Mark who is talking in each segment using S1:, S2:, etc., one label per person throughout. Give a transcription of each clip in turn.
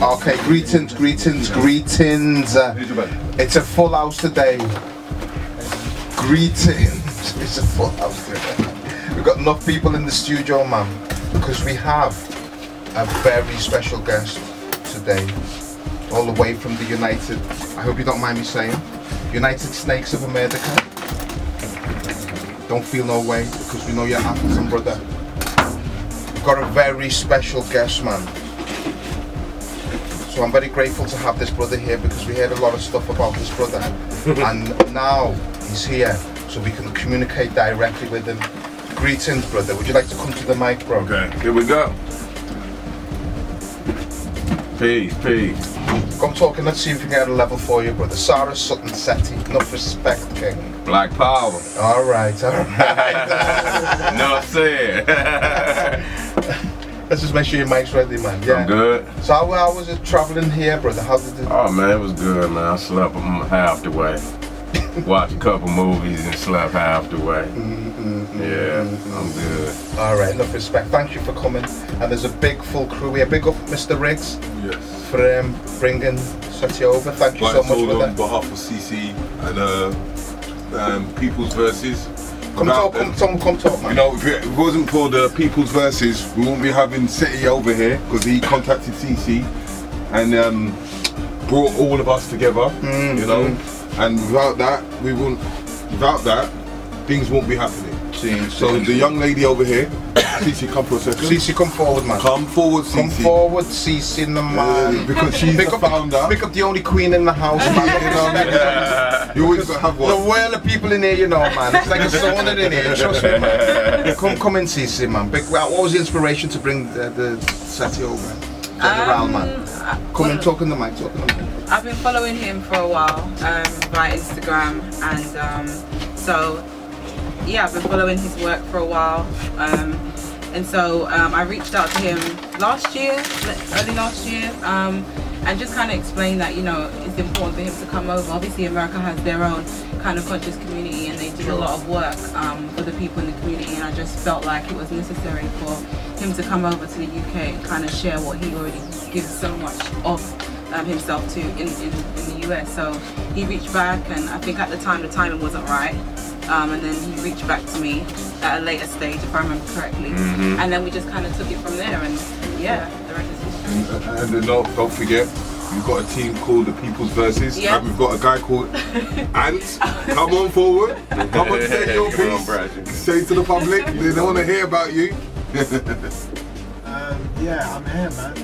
S1: Okay, greetings. It's a full house today. Greetings. It's a full house today. We've got enough people in the studio, man, because we have a very special guest today, all the way from the United, I hope you don't mind me saying, United Snakes of America. Don't feel no way, because we know you're African, brother. We've got a very special guest, man. So I'm very grateful to have this brother here, because we heard a lot of stuff about this brother and now he's here so we can communicate directly with him. Greetings, brother. Would you like to come to the mic, bro?
S2: Okay, here we go. Peace.
S1: Come talking, let's see if we can get a level for you, brother. Sara, Suten Seti, enough respect, king.
S2: Black power.
S1: Alright.
S2: No said.
S1: Let's just make sure your mic's ready, man. Yeah.
S2: I'm good.
S1: So how was it traveling here, brother? How did it?
S2: Oh man, it was good, man. I slept half the way. Watched a couple movies and slept half the way. Yeah, I'm good.
S1: Alright, enough respect. Thank you for coming. And there's a big full crew here. Big up Mr. Riggs.
S3: Yes.
S1: For bringing Seti over. Thank you so much for that.
S3: On behalf of CC and People's Verses.
S1: Come talk, man.
S3: You know, if it wasn't for the People's Verses, we wouldn't be having Seti over here, because he contacted CC and brought all of us together. You know, and without that, things won't be happening. So the young lady over here, CC, come for a second.
S1: CC, come forward, man.
S3: Come forward, CC.
S1: Come forward, CC, the man.
S3: Because she's the founder.
S1: Pick up the only queen in the house, man.
S3: You always got to have one.
S1: The world of people in here, you know, man. It's like a sauna in here, trust me, man. Come in, CC, man. What was the inspiration to bring the Seti over? Man. Come and talk in the mic,
S4: I've been following him for a while via Instagram, and so yeah, I've been following his work for a while, and so I reached out to him early last year, and just kind of explained that, you know, it's important for him to come over. Obviously America has their own kind of conscious community, and they do a lot of work for the people in the community, and I just felt like it was necessary for him to come over to the UK and kind of share what he already gives so much of himself to in the US. So he reached back, and I think at the time the timing wasn't right, and then he reached back to me at a later stage, if I remember correctly, and then we just kind of took it from there, and yeah, the rest is history.
S3: And don't forget, we've got a team called the People's Verses, and we've got a guy called Ant. Come on forward, come on, say your piece, say to the public, they don't want to hear about you.
S5: Yeah, I'm here, man.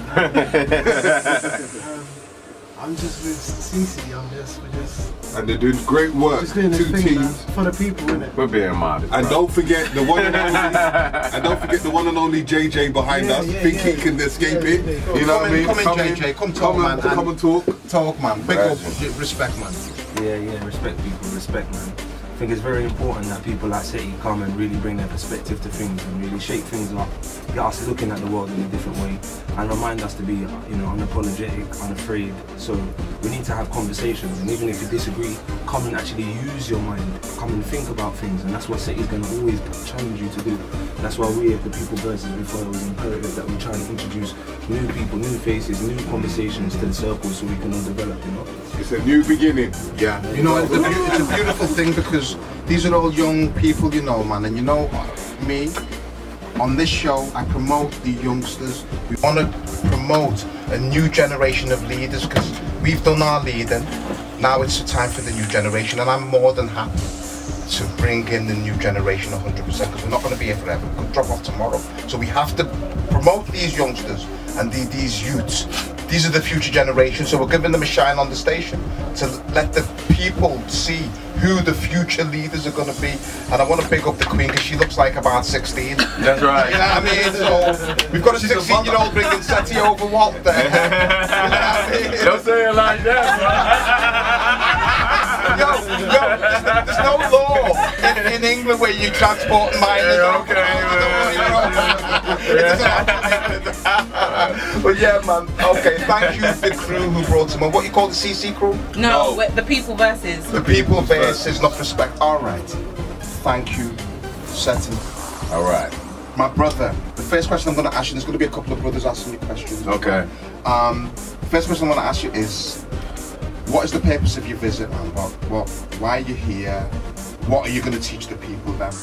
S5: I'm just with CC. We're just.
S3: And they're doing great work.
S5: Just doing this
S3: Two
S5: thing,
S3: teams
S5: man, for the people, innit?
S2: We're being modest.
S3: And don't forget the one and only, JJ behind us. Think he can escape it? You know what I mean?
S1: Come in, JJ. Come talk, man.
S3: Come and talk.
S1: Talk, man. Big up, respect, man.
S6: Yeah, respect people, respect, man. I think it's very important that people like Seti come and really bring their perspective to things and really shake things up, get us looking at the world in a different way, and remind us to be, you know, unapologetic, unafraid. So we need to have conversations, and even if you disagree, come and actually use your mind, come and think about things, and that's what Seti's going to always challenge you to do. That's why we at the People Versus, we thought it was imperative that we try and introduce new people, new faces, new conversations to the circle so we can all develop, you know.
S3: It's a new beginning.
S1: Yeah, you know, it's a beautiful thing, because these are all young people, you know, man, and you know me, on this show I promote the youngsters. We want to promote a new generation of leaders, because we've done our leading, now it's the time for the new generation, and I'm more than happy to bring in the new generation 100%, because we're not going to be here forever. We could drop off tomorrow. So we have to promote these youngsters and these youths. These are the future generation, so we're giving them a shine on the station to let the people see who the future leaders are going to be. And I want to big up the Queen, because she looks like about 16.
S2: That's right.
S1: You know what I mean? So we've got a 16-year-old bringing Seti over what there? You know what I mean?
S2: Don't say it like that,
S1: Yo, there's no law in in England where you transport miners. But yeah, man. Okay, thank you to the crew who brought him on. What you call the CC crew?
S4: No, the people versus.
S1: The people versus, not respect. All right. Thank you, Seti.
S2: All right.
S1: My brother, the first question I'm going to ask you, there's going to be a couple of brothers asking you questions.
S2: Okay.
S1: First question I'm going to ask you is, what is the purpose of your visit, man? Why are you here? What are you going to teach the people then?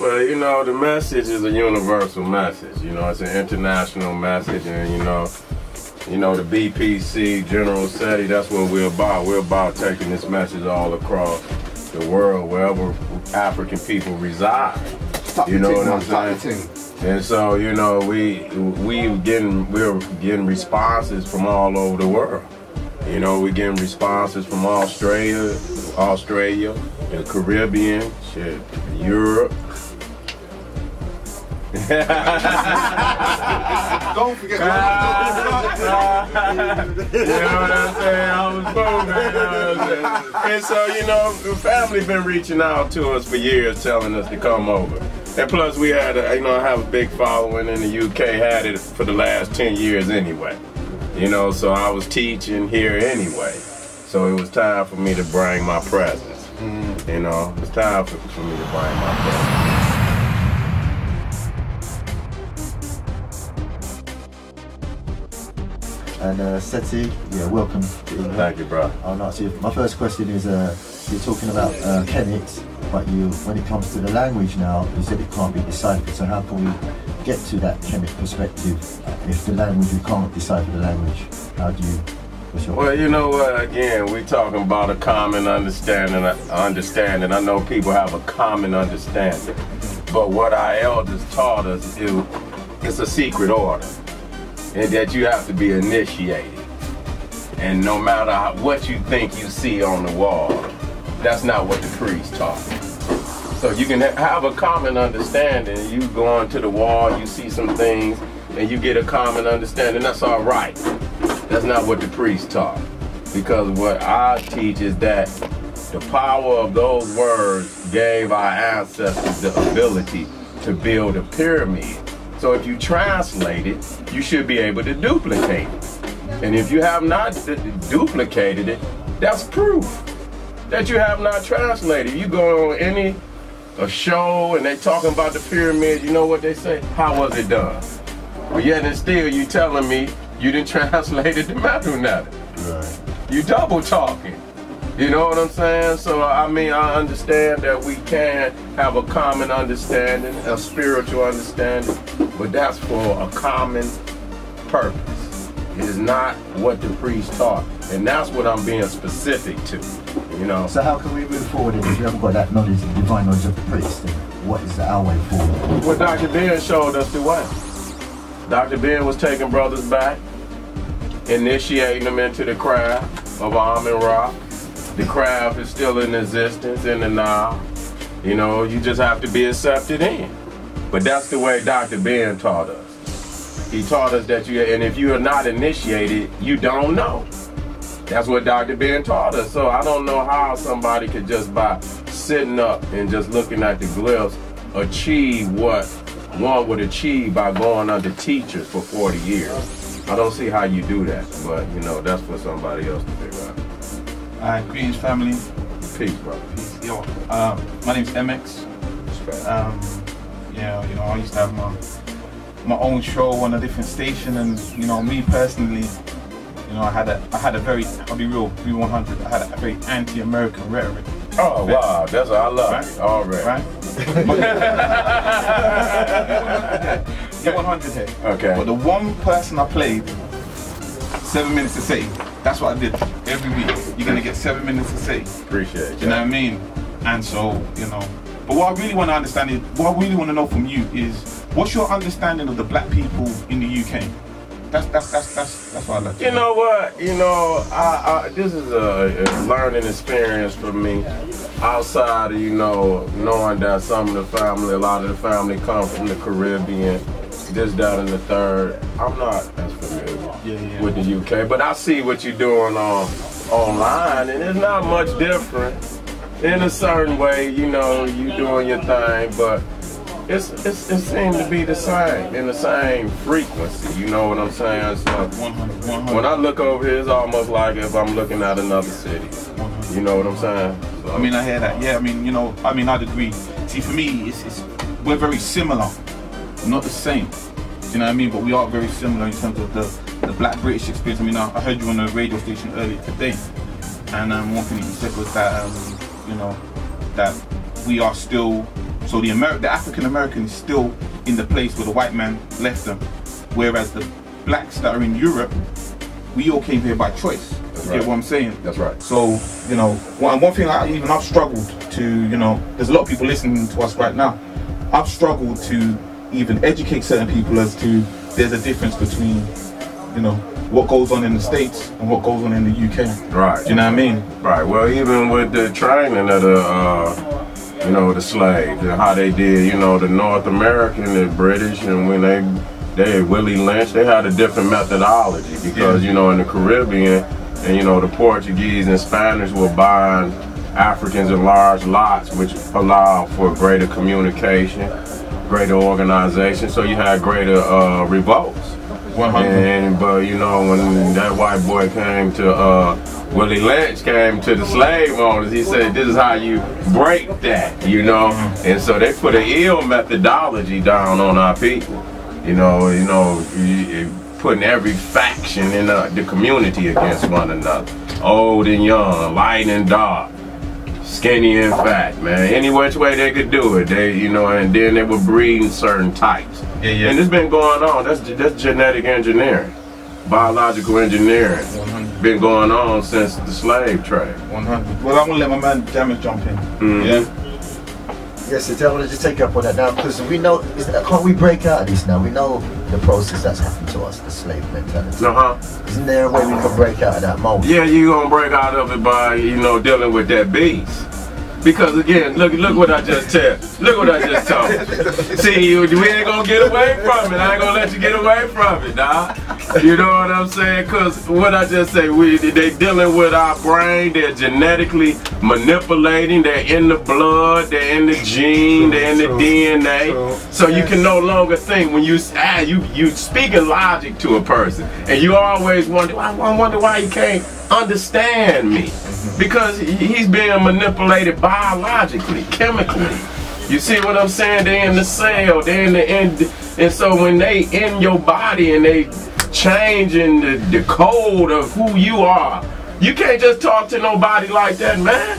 S2: Well, you know, the message is a universal message. You know, it's an international message, and you know, the BPC, General Seti, that's what we're about. We're about taking this message all across the world, wherever African people reside. You know what I'm saying? And so, you know, we're getting responses from all over the world. You know, we're getting responses from Australia, the Caribbean, shit, Europe.
S1: Don't forget.
S2: You know what I'm saying? I was moving. And so, you know, the family been reaching out to us for years, telling us to come over. And plus, we had, I have a big following in the UK. Had it for the last 10 years anyway. You know, so I was teaching here anyway. So it was time for me to bring my presence. You know, it's time for me to bring my presence.
S7: And Seti, yeah, welcome.
S2: Thank you, bro.
S7: I'll ask you. My first question is, you're talking about Kemet, but when it comes to the language now, you said it can't be deciphered. So how can we get to that Kemet perspective if the language, we can't decipher the language? How do you?
S2: Well, you know what? Again, we're talking about a common understanding. I know people have a common understanding, but what our elders taught us is it's a secret order. And that you have to be initiated. And no matter what you think you see on the wall, that's not what the priest taught. So you can have a common understanding. You go onto the wall, you see some things, and you get a common understanding. That's all right. That's not what the priest taught. Because what I teach is that the power of those words gave our ancestors the ability to build a pyramid. So if you translate it, you should be able to duplicate it. And if you have not duplicated it, that's proof that you have not translated. You go on a show and they talking about the pyramid, you know what they say? How was it done? But yet and still you telling me you didn't translate it to metal nothing.
S7: Right.
S2: You double talking. You know what I'm saying? So, I mean, I understand that we can have a common understanding, a spiritual understanding, but that's for a common purpose. It is not what the priest taught. And that's what I'm being specific to, you know?
S7: So how can we move forward if we haven't got that knowledge, the divine knowledge of the priest? What is our way forward?
S2: Well, Dr. Ben showed us the way. Dr. Ben was taking brothers back, initiating them into the craft of Amen Ra. The craft is still in existence in the Nile. You know, you just have to be accepted in. But that's the way Dr. Ben taught us. He taught us that and if you are not initiated, you don't know. That's what Dr. Ben taught us. So I don't know how somebody could just by sitting up and just looking at the glyphs achieve what one would achieve by going under teachers for 40 years. I don't see how you do that, but you know, that's for somebody else to figure out.
S8: Greetings, family.
S2: Peace, brother.
S8: Peace. Yo, my name's MX. Yeah, you know, I used to have my own show on a different station, and you know, me personally, you know, I had a very, I'll be real, 100. I had a very anti-American rhetoric.
S2: Oh wow, that's what I love. Right? Already.
S8: Right. You're 100 here.
S2: Okay.
S8: But the one person I played 7 minutes to say. That's what I did every week. You're gonna get 7 minutes to say.
S2: Appreciate it.
S8: You know what I mean? And so, you know. But what I really want to understand is, what I really want to know from you is, what's your understanding of the black people in the UK? That's what I like.
S2: You know what? You know, this is a learning experience for me. Outside of, you know, knowing that some of the family, a lot of the family come from the Caribbean, this, that, and the third. I'm not as familiar with the UK, but I see what you're doing online, and it's not much different. in a certain way, you know, you doing your thing, but it seems to be the same, in the same frequency, you know what I'm saying? So
S8: 100.
S2: when I look over here, it's almost like if I'm looking at another city. You know what I'm saying? So,
S8: I mean, I hear that. Yeah, I mean, you know, I'd agree. See, for me, we're very similar, not the same. You know what I mean? But we are very similar in terms of the Black British experience. I mean, I heard you on a radio station earlier today, and one thing that you said was that, you know, that we are still, so the African American is still in the place where the white man left them, whereas the blacks that are in Europe, we all came here by choice. You get what I'm saying?
S2: That's right.
S8: So, you know, one thing I've struggled to, you know, there's a lot of people listening to us right now. I've struggled to even educate certain people as to there's a difference between, you know, what goes on in the States and what goes on in the UK.
S2: Right.
S8: Do you know what I mean?
S2: Right. Well, even with the training of the, you know, the slaves and how they did, you know, the North American, the British, and when they Willie Lynch, they had a different methodology because, you know, in the Caribbean, and you know, the Portuguese and Spanish were buying Africans in large lots, which allowed for greater communication, greater organization, so you had greater revolts.
S8: 100.
S2: But you know, when that white boy came to, Willie Lynch came to the slave owners, he said, this is how you break that, you know? And so they put an ill methodology down on our people, you know, putting every faction in the community against one another. Old and young, light and dark, skinny and fat, man. Any which way they could do it, you know, and then they were breeding certain types.
S8: Yeah.
S2: And it's been going on. That's genetic engineering, biological engineering.
S8: 100.
S2: Been going on since the slave trade.
S8: 100. Well, I'm gonna let my man Damage jump in. Yeah.
S7: Yes, I want to just take up on that now because we know, can't we break out of this now? We know the process that's happened to us, the slave mentality. Isn't there a way we can break out of that mold?
S2: Yeah, you're gonna break out of it by, you know, dealing with that beast. Because again, look what I just said. Look what I just told you. See, we ain't gonna get away from it. I ain't gonna let you get away from it, dog. You know what I'm saying? Because what I just say, they dealing with our brain. They're genetically manipulating. They're in the blood. They're in the gene. They're in the DNA. So you can no longer think when you speaking logic to a person, and you always wonder. I wonder why he can't understand me. Because he's being manipulated biologically, chemically. You see what I'm saying? They're in the cell, they're in the end. And so when they in your body and they changing the code of who you are, you can't just talk to nobody like that, man.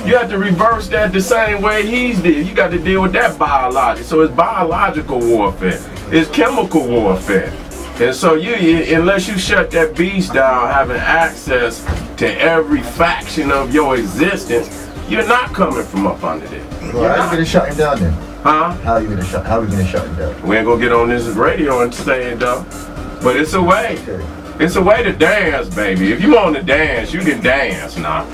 S2: You have to reverse that the same way he's did. You got to deal with that biological. So it's biological warfare. It's chemical warfare. And so unless you shut that beast down, having access to every faction of your existence, you're not coming from up under there.
S7: Well, how are you going to shut him down then?
S2: Huh?
S7: How are we going to shut him down?
S2: We ain't going to get on this radio and say it though. But it's a way.
S7: Okay.
S2: It's a way to dance, baby. If you want to dance, you can dance now.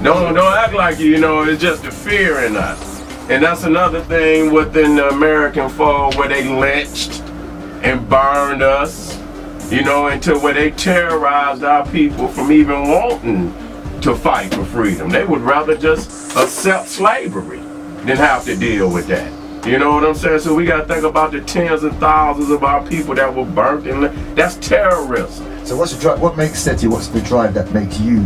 S2: Don't act like you know, it's just the fear in us. And that's another thing within the American folk where they lynched and burned us, you know, until where they terrorized our people from even wanting to fight for freedom. They would rather just accept slavery than have to deal with that. You know what I'm saying? So we got to think about the tens of thousands of our people that were burnt, and that's terrorism.
S7: So what's the drive that makes you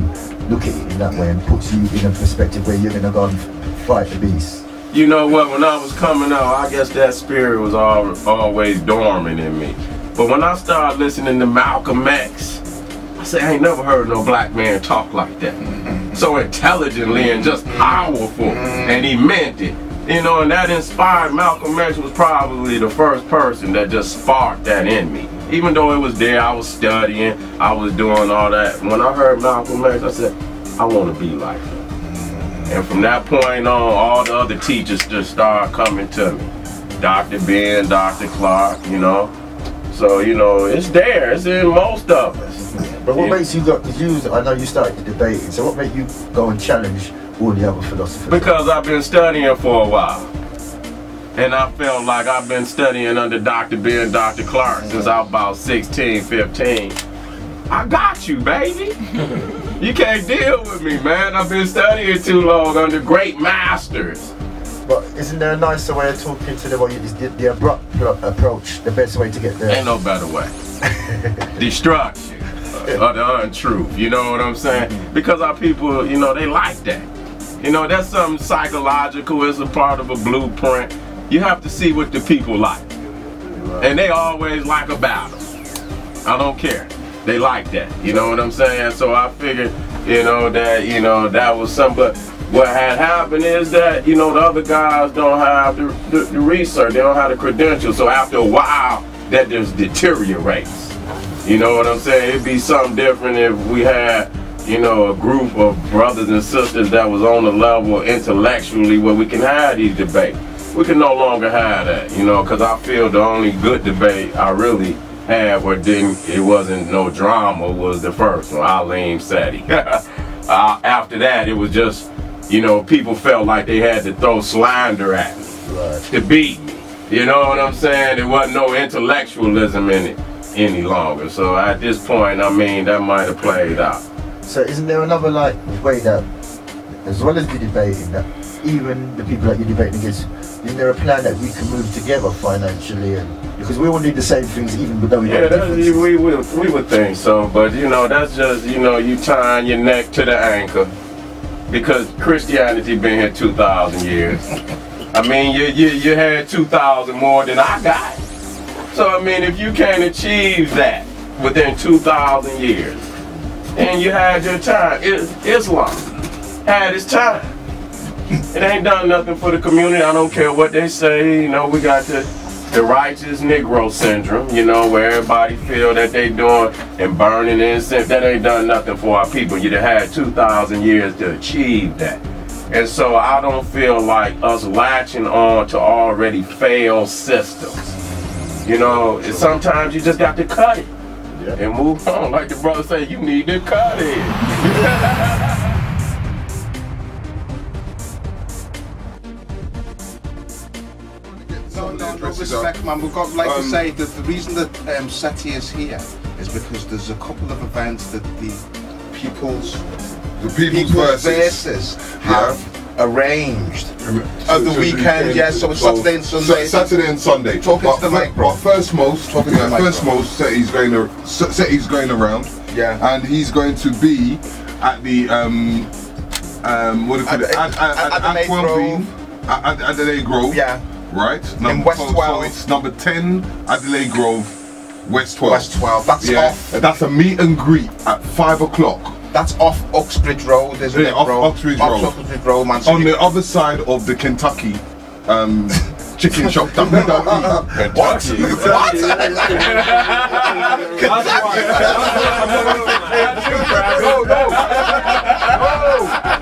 S7: look at it in that way and puts you in a perspective where you're going to go and fight the beast?
S2: You know what, when I was coming up, I guess that spirit was always dormant in me. But when I started listening to Malcolm X, I said, I ain't never heard no black man talk like that. So intelligently and just powerful, and he meant it. You know, and that inspired, Malcolm X was probably the first person that just sparked that in me. Even though it was there, I was studying, I was doing all that. When I heard Malcolm X, I said, I want to be like him. And from that point on, all the other teachers just started coming to me. Dr. Ben, Dr. Clark, you know. So, you know, it's there. It's in most of us.
S7: But what makes you go, because I know you started debating, so what made you go and challenge all the other philosophers?
S2: Because I've been studying for a while. And I felt like I've been studying under Dr. Ben, Dr. Clark since I was about 16, 15. I got you, baby. You can't deal with me, man. I've been studying too long under great masters.
S7: But isn't there a nicer way of talking to them, or is the abrupt approach the best way to get there?
S2: Ain't no better way. Destruction or the untruth, you know what I'm saying? Because our people, you know, they like that. You know, that's something psychological, it's a part of a blueprint. You have to see what the people like. And they always like a battle. I don't care. They like that, you know what I'm saying? So I figured, that was something. But what had happened is that, the other guys don't have the research, they don't have the credentials. So after a while, that just deteriorates. You know what I'm saying? It'd be something different if we had, a group of brothers and sisters that was on the level intellectually where we can have these debates. We can no longer have that, because I feel the only good debate I really had where it wasn't no drama was the first one, Suten Seti. After that, it was just, people felt like they had to throw slander at me to beat me. You know what I'm saying? There wasn't no intellectualism in it any longer. So at this point, I mean, that might have played out.
S7: So isn't there another way that, as well as the debating, that even the people that you're debating against, isn't there a plan that we can move together financially, and because we all need the same things, even though we have differences?
S2: we would think so, but that's just you tying your neck to the anchor, because Christianity been here 2,000 years. I mean, you had 2,000 more than I got. So I mean, if you can't achieve that within 2,000 years, and you had your time, Islam had its time. It ain't done nothing for the community. I don't care what they say. We got the righteous Negro syndrome, where everybody feel that they doing and burning incense. That ain't done nothing for our people. You'd have had 2,000 years to achieve that. And so I don't feel like us latching on to already failed systems. Sometimes you just got to cut it and move on. Like the brother said, you need to cut it.
S1: No respect, man. We've got, like I say, the reason that Seti is here is because there's a couple of events that the people's verses have arranged of the weekend. So it's Saturday and Sunday.
S3: Saturday and Sunday.
S1: Talking to the mic, bro.
S3: First most, Seti's going around.
S1: Yeah.
S3: And he's going to be at the Adelaide Grove.
S1: Yeah.
S3: Right.
S1: In West 12.
S3: So it's number 10 Adelaide Grove, West 12.
S1: West 12. That's off.
S3: That's a meet and greet at 5 o'clock.
S1: That's off Uxbridge Road, isn't it, bro?
S3: Uxbridge Road.
S1: Uxbridge Road, man. So
S3: on the other side of the Kentucky chicken shop that we don't eat.
S1: What?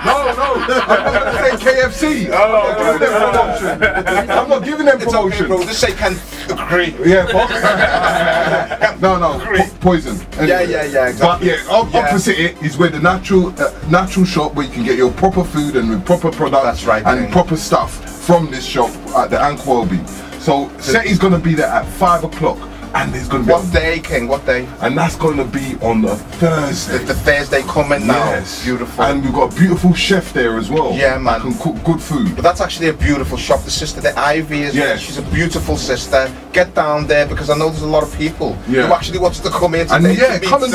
S3: No. I'm not going to say KFC. I'm not giving them promotion.
S1: It's okay, bro. Just say can agree.
S3: Yeah, no. Poison. Anyway.
S1: Yeah, exactly.
S3: But opposite it is where the natural shop where you can get your proper food and with proper products.
S1: That's right,
S3: and proper stuff from this shop at the Anquelby. So Seti's going to be there at 5 o'clock. And there's going to be...
S1: What day, King? What day?
S3: And that's going to be on the Thursday.
S1: The Thursday coming now.
S3: Yes.
S1: Beautiful.
S3: And we've got a beautiful chef there as well.
S1: Yeah, man.
S3: That can cook good food.
S1: But that's actually a beautiful shop. The sister, the Ivy, is there. She's a beautiful sister. Get down there, because I know there's a lot of people who actually wants to come here today.
S3: And come and...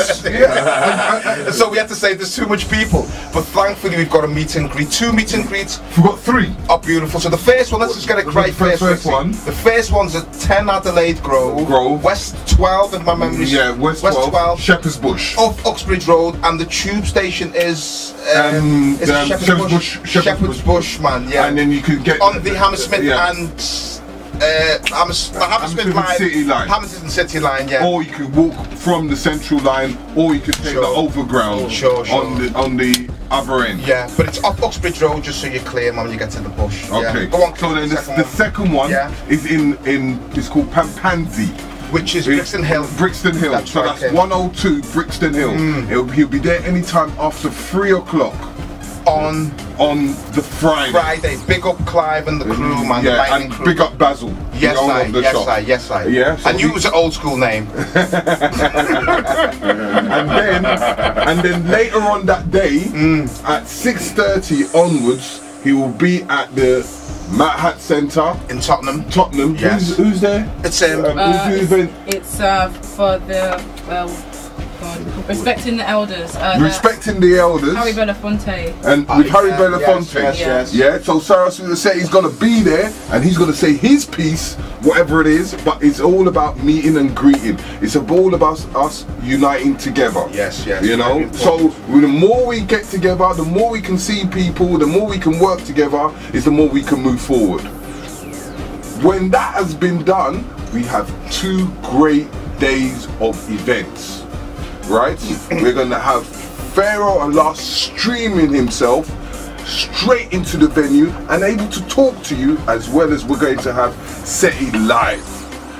S1: So we have to say there's too much people. But thankfully we've got a meet and greet. 2 meet and greets.
S3: We've got 3.
S1: Oh, beautiful. So the first one, let's just get it right first one. The first one's at 10 Adelaide Grove. West 12. If my memory is
S3: West 12, Shepherd's Bush.
S1: Off Uxbridge Road, and the tube station is Shepherd's Bush, man. Yeah.
S3: And then you could get
S1: on the Hammersmith and Hammersmith City line, yeah.
S3: Or you could walk from the central line, or you could take the overground on the other end.
S1: Yeah, but it's up Uxbridge Road, just so you're clear, man, when you get to the bush.
S3: Okay.
S1: Yeah. Go on.
S3: So then the second one is it's called Pansy.
S1: Which is Brixton Hill.
S3: Brixton Hill. That's 102 Brixton Hill. He'll be there anytime after 3 o'clock.
S1: on
S3: the Friday.
S1: Friday. Big up Clive and the crew, man. The
S3: Yeah,
S1: lightning
S3: and
S1: crew.
S3: big up Basil.
S1: Yes,
S3: the owner
S1: I.
S3: of the
S1: Yes,
S3: shop.
S1: I. Yes, I.
S3: Yeah, so
S1: and you was an old school name.
S3: and then later on that day, at 6:30 onwards, he will be at the Matt Hat Centre
S1: in Tottenham.
S3: Tottenham.
S1: Yes.
S3: Who's there?
S1: It's
S3: who's the event?
S4: It's for the respecting the elders.
S3: Respecting the elders.
S4: Harry Belafonte.
S3: And with Harry Belafonte.
S1: Yes.
S3: Yeah, so Sara Suten Seti is going to be there and he's going to say his piece, whatever it is, but it's all about meeting and greeting. It's all about us uniting together.
S1: Yes.
S3: You know, so the more we get together, the more we can see people, the more we can work together, is the more we can move forward. When that has been done, we have 2 great days of events. Right? We're going to have Pharaoh Allah streaming himself straight into the venue and able to talk to you, as well as we're going to have Seti live.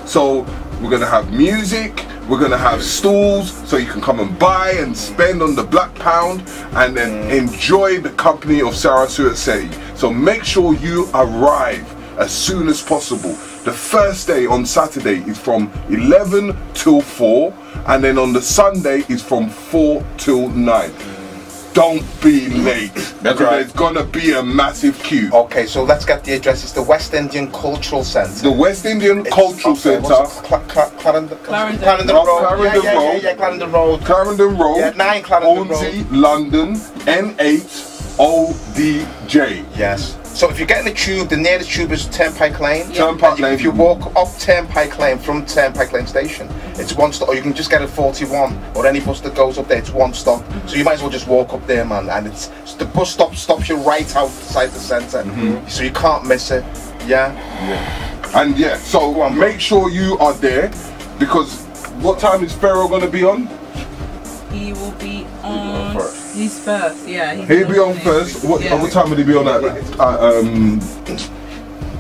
S3: So we're going to have music, we're going to have stalls so you can come and buy and spend on the Black Pound and then enjoy the company of Sara Suten Seti. So make sure you arrive as soon as possible. The first day on Saturday is from 11 till 4 and then on the Sunday is from 4 till 9. Don't be late because there's gonna be a massive queue.
S1: Okay, so let's get the address. It's the West Indian Cultural Centre.
S3: The West Indian Cultural Centre.
S1: Clarendon Road.
S3: Clarendon Road.
S1: Yeah, Clarendon Road.
S3: Clarendon Road.
S1: Yeah, 9 Clarendon
S3: Hornsey,
S1: Road.
S3: London, N8 ODJ.
S1: Yes. So if you're getting the tube, the nearest tube is Turnpike Lane.
S3: Turnpike Lane.
S1: If you walk up Turnpike Lane from Turnpike Lane station, it's 1 stop, or you can just get a 41 or any bus that goes up there. It's 1 stop. So you might as well just walk up there, man. And it's the bus stop stops you right outside the centre, so you can't miss it. Yeah.
S3: And yeah, so make sure you are there because what time is Pharaoh going to be on?
S4: He will be on. He's first, yeah.
S3: He'll be on first. What time will he be on at?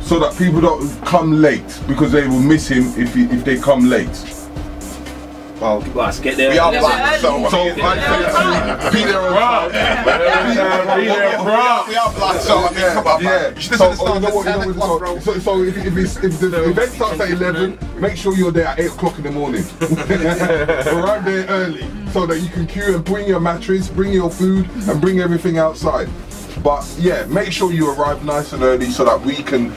S3: So that people don't come late because they will miss him if they come late.
S6: Well, let's get there.
S1: We are black, so
S3: be there on time.
S1: We are black, so I mean, come on, man.
S3: Yeah.
S1: You should
S3: So
S1: listen to the start at 10 o'clock, bro.
S3: if the event starts at 11, make sure you're there at 8 o'clock in the morning. Arrive there early so that you can queue and bring your mattress, bring your food, and bring everything outside. But yeah, make sure you arrive nice and early so that we can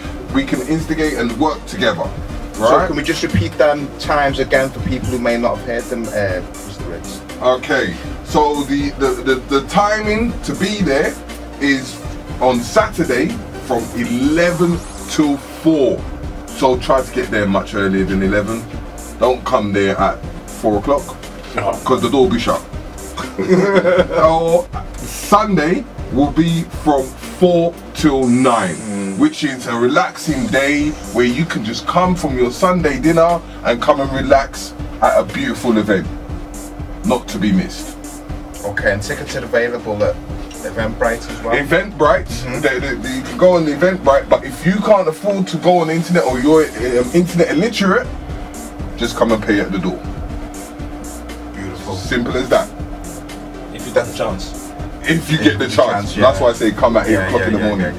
S3: instigate and work together. Right?
S1: So can we just repeat them times again for people who may not have heard them, Mr. Riggs?
S3: Okay, so the timing to be there is on Saturday from 11 till 4. So try to get there much earlier than 11. Don't come there at 4 o'clock because the door will be shut. Or Sunday will be from 4 till 9, which is a relaxing day where you can just come from your Sunday dinner and come and relax at a beautiful event. Not to be missed.
S1: Okay, and tickets are available at Eventbrite as well?
S3: Eventbrite, you can go on Eventbrite, but if you can't afford to go on the internet or you're internet illiterate, just come and pay at the door.
S1: Beautiful.
S3: Simple as that.
S6: If you get the chance.
S3: If you get the chance. That's why I say come at 8 o'clock in the morning.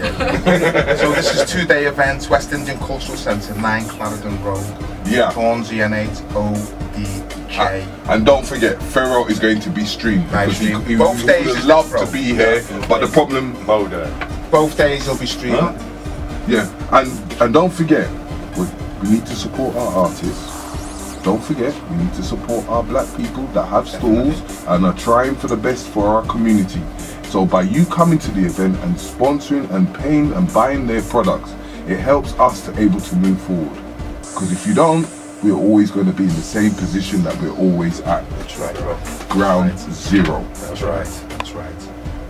S1: So this is 2-day events, West Indian Cultural Centre, 9 Clarendon Road.
S3: Yeah.
S1: Hornsey N8 ODJ.
S3: And don't forget, Pharaoh is going to be streamed because he
S1: Both days
S3: would
S1: is
S3: love
S1: this,
S3: to be here, but the problem.
S1: Both days he'll be streaming.
S3: Yeah, and don't forget, we need to support our artists. Don't forget, we need to support our black people that have stalls and are trying for the best for our community. So by you coming to the event and sponsoring and paying and buying their products, it helps us to able to move forward. Because if you don't, we're always going to be in the same position that we're always at.
S1: That's right, bro.
S3: Ground zero.
S1: That's right. That's right.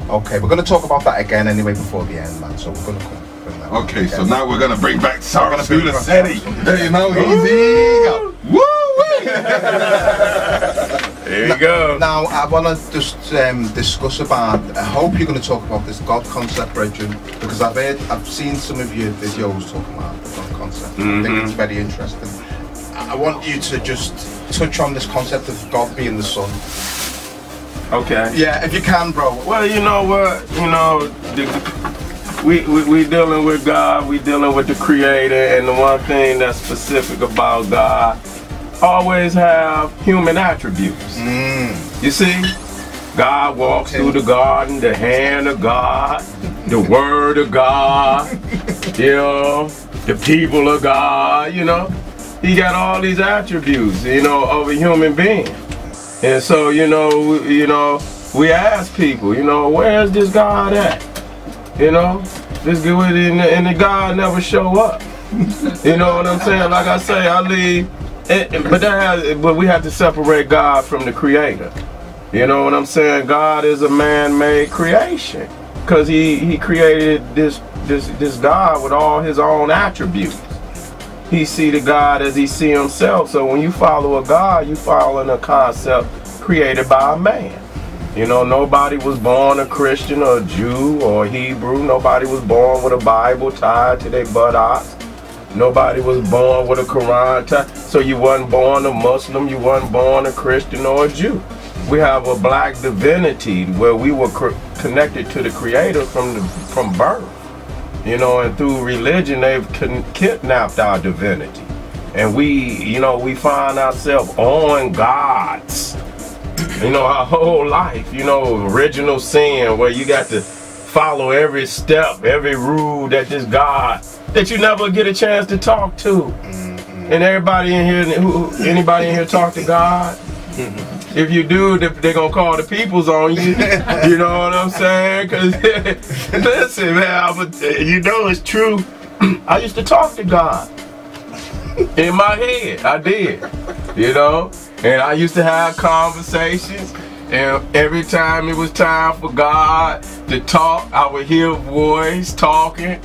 S1: Okay, we're going to talk about that again anyway before the end, man. So we're going to come.
S3: Okay, so now we're going to bring back Sara Suten Seti.
S1: There
S3: you know, easy. Woo!
S2: There you go.
S1: Now I want to just discuss about. I hope you're going to talk about this God concept, Brethren, because I've seen some of your videos talking about the God concept. I think it's very interesting. I want you to just touch on this concept of God being the Son.
S2: Okay.
S1: Yeah, if you can, bro.
S2: Well, you know what? You know, we dealing with God. We dealing with the Creator, and the one thing that's specific about God, always have human attributes. You see, God walks through the garden, the hand of God, the Word of God, you know, the people of God. You know, He got all these attributes, you know, of a human being. And so, you know, we ask people, you know, where's this God at? You know, this good, and the God never show up. You know what I'm saying? Like I say, I leave, but we have to separate God from the Creator. You know what I'm saying? God is a man-made creation, because he created this God with all his own attributes. He see the God as he see himself. So when you follow a God, you following a concept created by a man. You know, nobody was born a Christian or a Jew or a Hebrew. Nobody was born with a Bible tied to their buttocks. Nobody was born with a Quran tied. So you wasn't born a Muslim, you wasn't born a Christian or a Jew. We have a black divinity where we were connected to the Creator from birth. You know, and through religion, they've kidnapped our divinity. And we find ourselves on gods, you know, our whole life, you know, original sin, where you got to follow every step, every rule that this God, that you never get a chance to talk to. And everybody in here, anybody in here talk to God? If you do, they're going to call the peoples on you. You know what I'm saying? Because, listen, man, you know it's true. I used to talk to God. In my head, I did. You know? And I used to have conversations. And every time it was time for God to talk, I would hear a voice talking.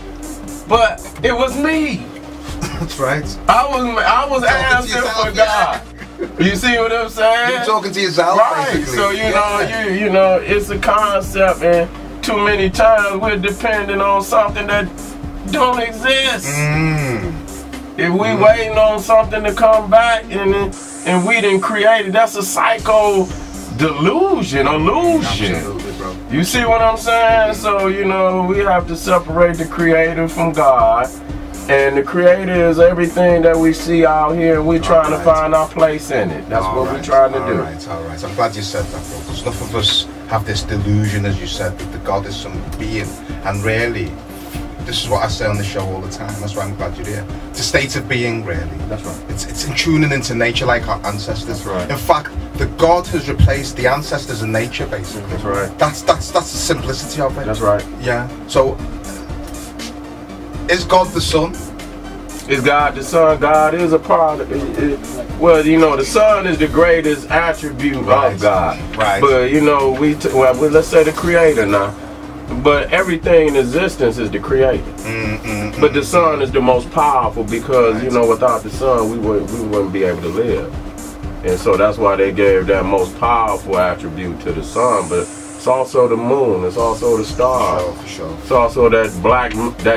S2: But it was me.
S1: That's right.
S2: I was answering for God. You see what I'm saying?
S1: You're talking to yourself,
S2: right?
S1: basically.
S2: So you know, it's a concept, and too many times we're depending on something that don't exist. If we waiting on something to come back and we didn't create it, that's a psycho delusion, illusion.
S1: Absolutely, bro.
S2: You see what I'm saying? So you know, we have to separate the Creator from God. And the Creator is everything that we see out here, and we're trying to find our place in it. That's what we're trying to do.
S1: All right. I'm glad you said that, bro. Because enough of us have this delusion, as you said, that the God is some being. And really, this is what I say on the show all the time. That's why I'm glad you're here. It's a state of being, really.
S2: That's right.
S1: It's in tuning into nature like our ancestors.
S2: That's right.
S1: In fact, the God has replaced the ancestors in nature, basically.
S2: That's right.
S1: That's the simplicity of it.
S2: That's right.
S1: Yeah. So, is God the Son?
S2: Is God the Son? God is a part of it. Well, you know, the Son is the greatest attribute of God.
S1: Right.
S2: But, you know, let's say the Creator now. But everything in existence is the Creator. But the Son is the most powerful because, you know, without the Son, we wouldn't be able to live. And so that's why they gave that most powerful attribute to the Son. But it's also the moon. It's also the stars.
S1: For sure.
S2: It's also that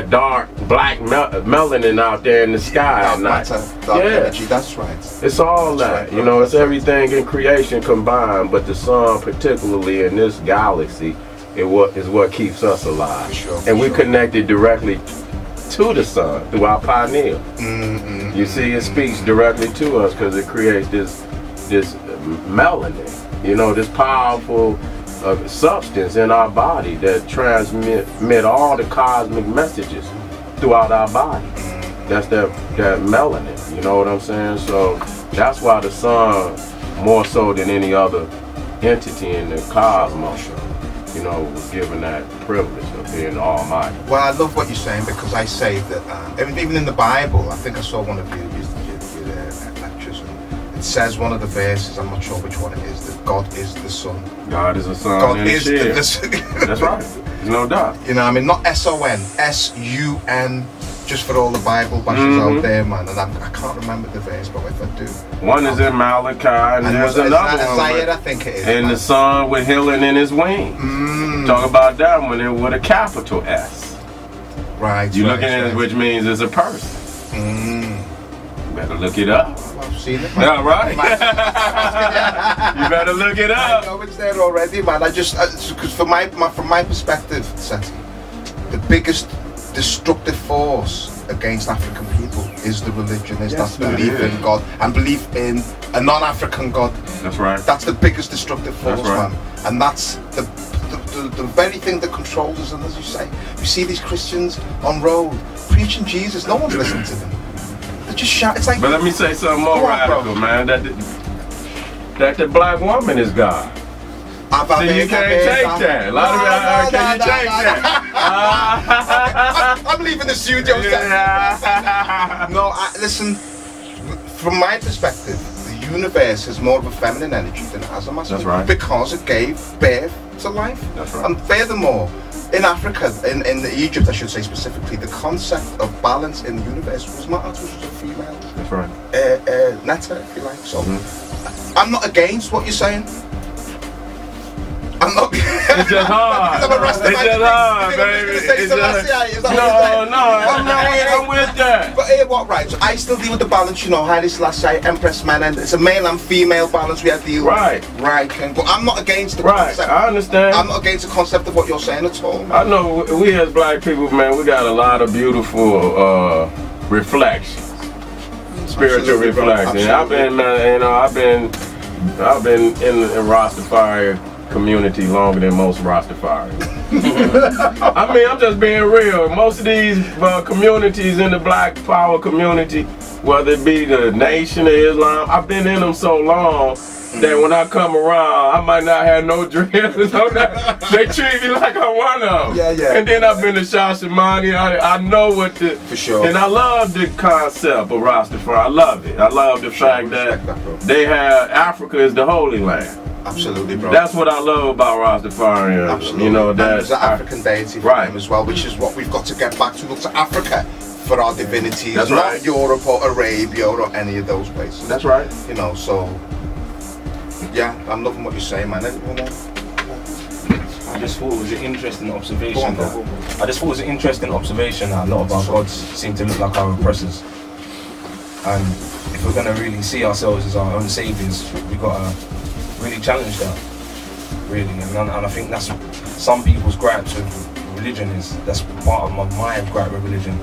S2: dark black melanin out there in the sky at night.
S1: Dark energy. That's right.
S2: It's all that. You know, it's everything in creation combined. But the sun, particularly in this galaxy, is what keeps us alive.
S1: For sure,
S2: and we connected directly to the sun through our pineal. You see, it speaks directly to us because it creates this melanin. You know, this powerful substance in our body that transmit all the cosmic messages throughout our body. That's that melanin, you know what I'm saying? So that's why the sun, more so than any other entity in the cosmos, you know, was given that privilege of being almighty.
S1: Well, I love what you're saying because I say that even in the Bible, I think I saw one of your lectures, and it says one of the verses, I'm not sure which one it is, that God is the Son.
S2: God is the Son.
S1: God is the
S2: Son. That's right. There's no doubt.
S1: You know what I mean? Not S-O-N, S-U-N, just for all the Bible bashers out there, man. And I can't remember the verse, but if I do.
S2: One is in Malachi, and there's another one.
S1: Isaiah, I think it is.
S2: And the Son with healing in his wings. Talk about that one with a capital S.
S1: Right.
S2: You're looking at it, which means it's a person. Better look it up.
S1: I've seen it.
S2: Yeah, right. You better look it
S1: I
S2: up.
S1: know it's there already, man. I just because from my perspective, Seti, the biggest destructive force against African people is the religion, is that belief in God and belief in a non-African God.
S2: That's right.
S1: That's the biggest destructive force,
S2: right.
S1: man. And that's the very thing that controls us. And as you say, you see these Christians on road preaching Jesus. No one's listening to them. They just shout. It's like.
S2: But let me say something more radical, man. That the black woman is God. See, you can't take that. A lot of can you take that?
S1: I'm leaving the studio.
S2: Yeah.
S1: No, listen. From my perspective, the universe has more of a feminine energy than it has a masculine.
S2: That's right.
S1: Because it gave birth to life.
S2: That's right.
S1: And furthermore, in Africa, in Egypt, I should say specifically, the concept of balance in the universe was Ma'at, which was a female.
S2: That's right.
S1: Netta, if you like. So, I'm not against what you're saying. I'm not.
S2: It's just hard. It's just hard, baby. I'm with that.
S1: But what, right? So I still deal with the balance, you know, Haile Selassie, Empress Men, and it's a male and female balance we have to deal with.
S2: Right.
S1: But I'm not against the concept.
S2: I understand.
S1: I'm not against the concept of what you're saying at all.
S2: I know we as black people, man, we got a lot of beautiful reflections. Spiritual reflections. I've been, man, you know, I've been in the Rastafari community longer than most Rastafari. I mean, I'm just being real. Most of these communities in the black power community, whether it be the Nation of Islam, I've been in them so long that when I come around, I might not have no dreams. They treat me like I'm one of them.
S1: Yeah.
S2: And then I've been to Shashamani. I know what the...
S1: For sure.
S2: And I love the concept of Rastafari. I love it. I love the fact that they have... Africa is the Holy Land.
S1: Absolutely, bro.
S2: That's what I love about Rastafari.
S1: Absolutely.
S2: You know,
S1: there's an African deity for
S2: right.
S1: them as well, which is what we've got to get back to. Look to Africa for our divinities,
S2: That's
S1: not
S2: right.
S1: Europe or Arabia or any of those places.
S2: That's right.
S1: You know, so yeah, I'm loving what you're saying, man.
S6: I just thought it was an interesting observation.
S1: Go on.
S6: I just thought it was an interesting observation that a lot of our gods seem to look like our oppressors. And if we're going to really see ourselves as our own saviors, we've got to really challenge that, really. And I think that's some people's gripes with religion is, that's part of my gripe with religion.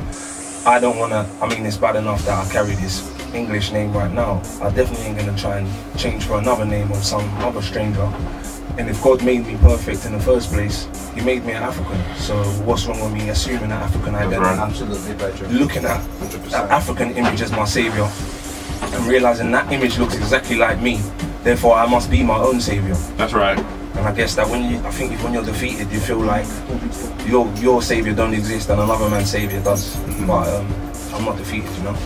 S6: I don't want to, I mean, it's bad enough that I carry this English name right now. I definitely ain't going to try and change for another name of some other stranger. And if God made me perfect in the first place, He made me an African. So what's wrong with me assuming an African identity?
S2: Right.
S1: Absolutely, Bedroom.
S6: Looking at
S1: 100%.
S6: that African image as my saviour and realising that image looks exactly like me, therefore I must be my own saviour.
S2: That's right.
S6: And I guess that when you're defeated, you feel like your saviour don't exist and another man's saviour does. But I'm not defeated, you know.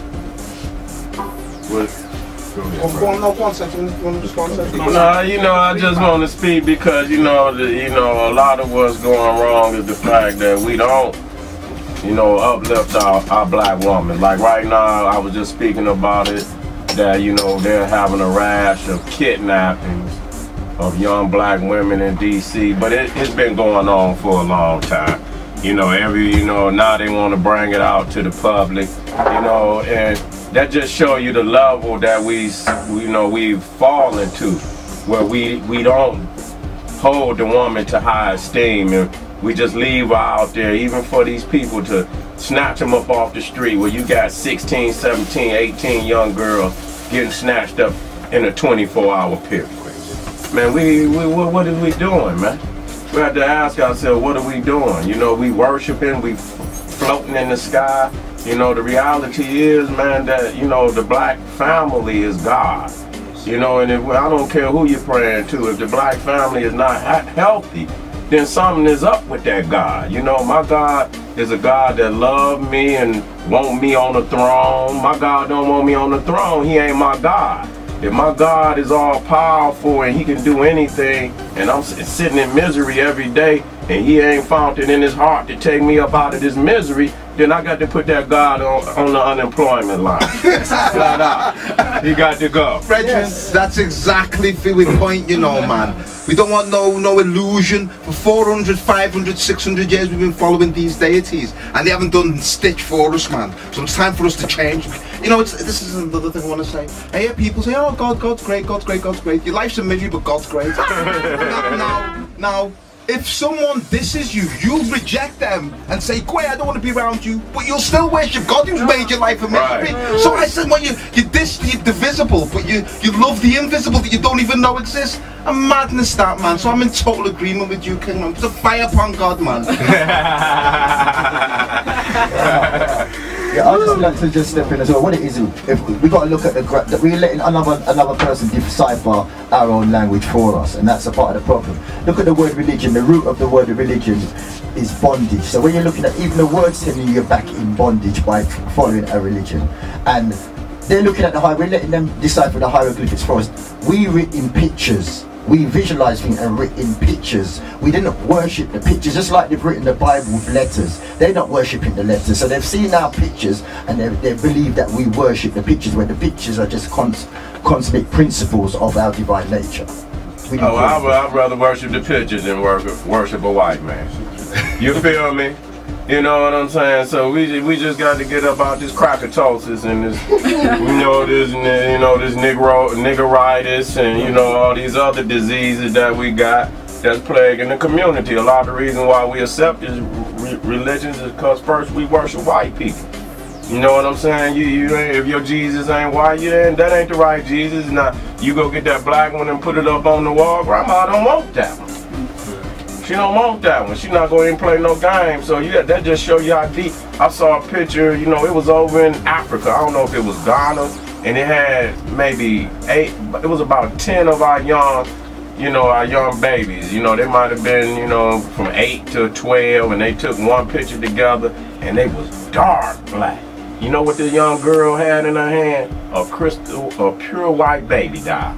S1: Go on, no, one second. You want to just 1 second?
S2: No, you know, I just want to speak because a lot of what's going wrong is the fact that we don't, uplift our black woman. Like right now, I was just speaking about it, that they're having a rash of kidnappings of young black women in DC, but it's been going on for a long time. Now they want to bring it out to the public, and that just shows you the level that we've fallen to, where we don't hold the woman to high esteem, and we just leave her out there, even for these people to snatch them up off the street, where you got 16, 17, 18 young girls getting snatched up in a 24-hour period. Man, what are we doing, man? We have to ask ourselves, what are we doing? We worshiping, we floating in the sky. The reality is, man, that, the black family is God. And I don't care who you're praying to, if the black family is not healthy, then something is up with that God. My God is a God that loves me and want me on the throne. My God don't want me on the throne. He ain't my God. If my God is all powerful and He can do anything, and I'm sitting in misery every day, and He ain't found it in His heart to take me up out of this misery, then I got to put that God on the unemployment line. Flat out. He got to go.
S1: Yes. That's exactly the point, man. We don't want no illusion. For 400, 500, 600 years we've been following these deities, and they haven't done stitch for us, man. So it's time for us to change. You know, this is another thing I want to say. I hear people say, oh, God's great, God's great, God's great. Your life's a misery, but God's great. Now, if someone disses you, you'll reject them and say, "Quay, I don't want to be around you," but you'll still worship God who's made your life a misery. Right. So I said, well, you diss the divisible, but you love the invisible that you don't even know exists. A madness, that, man. So I'm in total agreement with you, King, man. It's a fire upon God, man.
S7: Yeah, I'd just like to just step in as well. What it is, if we got to look at that we're letting another person decipher our own language for us, and that's a part of the problem. Look at the word religion. The root of the word religion is bondage. So when you're looking at even the words telling you you're back in bondage by following a religion, and they're looking at we're letting them decipher the hieroglyphics for us. We read in pictures. We visualize things and write in pictures. We didn't worship the pictures, just like they've written the Bible with letters. They're not worshipping the letters, so they've seen our pictures and they believe that we worship the pictures, where the pictures are just cosmic principles of our divine nature.
S2: I'd rather worship the pictures than worship a white man. You feel me? You know what I'm saying? So we just got to get up out this crocatosis and this, this niggeritis and all these other diseases that we got that's plaguing the community. A lot of the reason why we accept these religions is because first we worship white people. You know what I'm saying? If your Jesus ain't white, that ain't the right Jesus. Now you go get that black one and put it up on the wall. Grandma don't want that one. She don't want that one. She not going to even play no game. So that just show you how deep. I saw a picture, it was over in Africa. I don't know if it was Ghana, and it had maybe 8, it was about 10 of our young babies. They might have been, from 8 to 12, and they took one picture together, and they was dark black. You know what the young girl had in her hand? A pure white baby doll.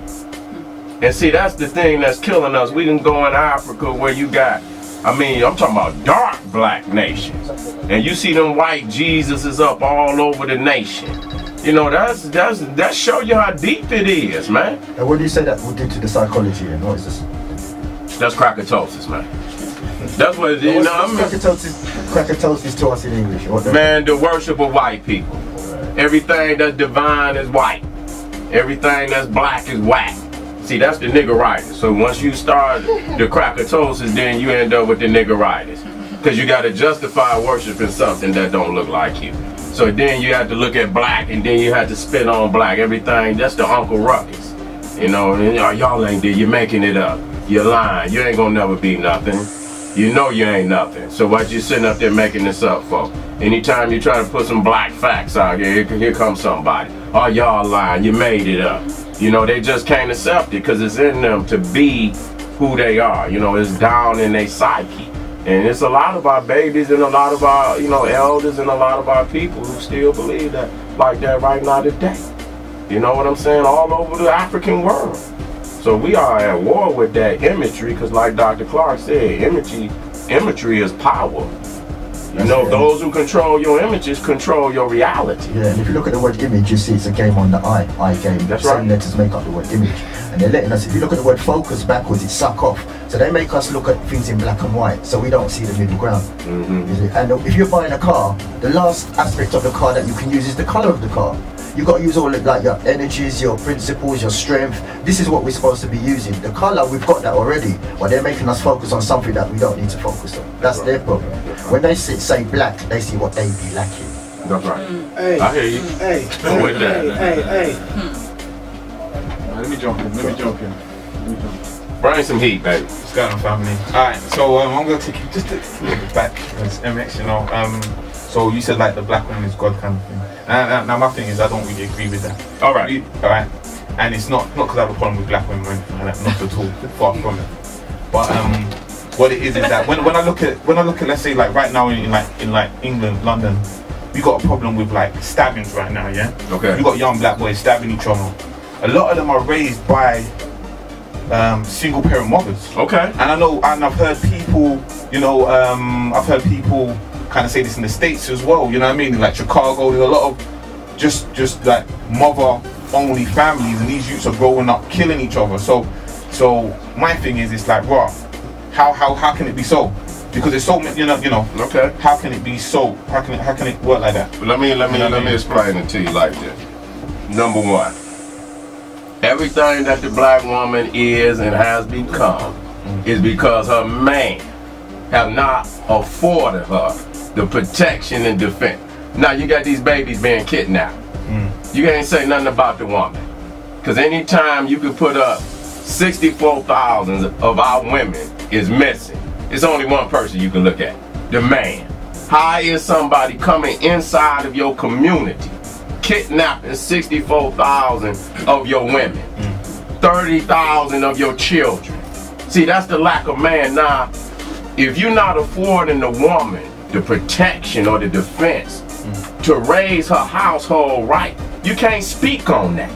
S2: And see, that's the thing that's killing us. We can go in Africa where you got, I'm talking about dark black nations. And you see them white Jesuses up all over the nation. That show you how deep it is, man.
S7: And what do you say that would do to the psychology, and what is this?
S2: That's crocatosis, man. That's what
S7: crocatosis to us in English?
S2: Man, the worship of white people. Everything that's divine is white. Everything that's black is whack. See, that's the niggeritis. So once you start the crocatosis, then you end up with the niggeritis. Because you got to justify worshiping something that don't look like you. So then you have to look at black, and then you have to spit on black. Everything, that's the Uncle Ruckus. Y'all ain't there. You're making it up. You're lying. You ain't going to never be nothing. You know you ain't nothing. So what you sitting up there making this up for? Anytime you try to put some black facts out here comes somebody. Oh, y'all lying. You made it up. They just can't accept it because it's in them to be who they are. It's down in their psyche. And it's a lot of our babies and a lot of our, elders and a lot of our people who still believe that like that right now today. You know what I'm saying? All over the African world. So we are at war with that imagery because like Dr. Clark said, imagery is power. Those who control your images control your reality.
S7: Yeah, and if you look at the word image, you see it's a game on the eye game.
S2: That's
S7: right.
S2: Same
S7: letters make up the word image. And they're letting us, if you look at the word focus backwards, it's suck off. So they make us look at things in black and white, so we don't see the middle ground. And if you're buying a car, the last aspect of the car that you can use is the color of the car. You've got to use all of like your energies, your principles, your strength. This is what we're supposed to be using. The color, we've got that already, but they're making us focus on something that we don't need to focus on. That's their problem. When they say black, they see what they be lacking.
S2: That's right.
S5: Hey,
S2: I hear you.
S5: Hey,
S2: with that.
S5: Hey.
S8: Let me jump in.
S2: Bring some heat, baby.
S8: What's going on, family? Alright, so I'm going to take you just a little bit back as MX, so you said like the black woman is God kind of thing. Now my thing is I don't really agree with that.
S2: Alright.
S8: Alright. And it's not because I have a problem with black women or anything like that, not at all, far from it. But what it is that when I look at let's say like right now in England, London, we got a problem with like stabbings right now, yeah?
S2: Okay.
S8: We got young black boys stabbing each other. A lot of them are raised by single parent mothers.
S2: Okay.
S8: And I've heard people, I've heard people kind of say this in the States as well, you know what I mean? Like Chicago, there's a lot of just like mother only families, and these youths are growing up killing each other. So So my thing is, it's like, raw. How can it be so? Because there's so many, you know.
S2: Okay.
S8: How can it be so? How can it work like that?
S2: Let me explain it to you like this. Number one, everything that the black woman is and has become is because her man have not afforded her the protection and defense. Now you got these babies being kidnapped. You can't say nothing about the woman. Because anytime you could put up 64,000 of our women is missing, it's only one person you can look at, the man. How is somebody coming inside of your community, kidnapping 64,000 of your women, 30,000 of your children? See, that's the lack of man. Now, if you're not affording the woman the protection or the defense to raise her household right, you can't speak on that.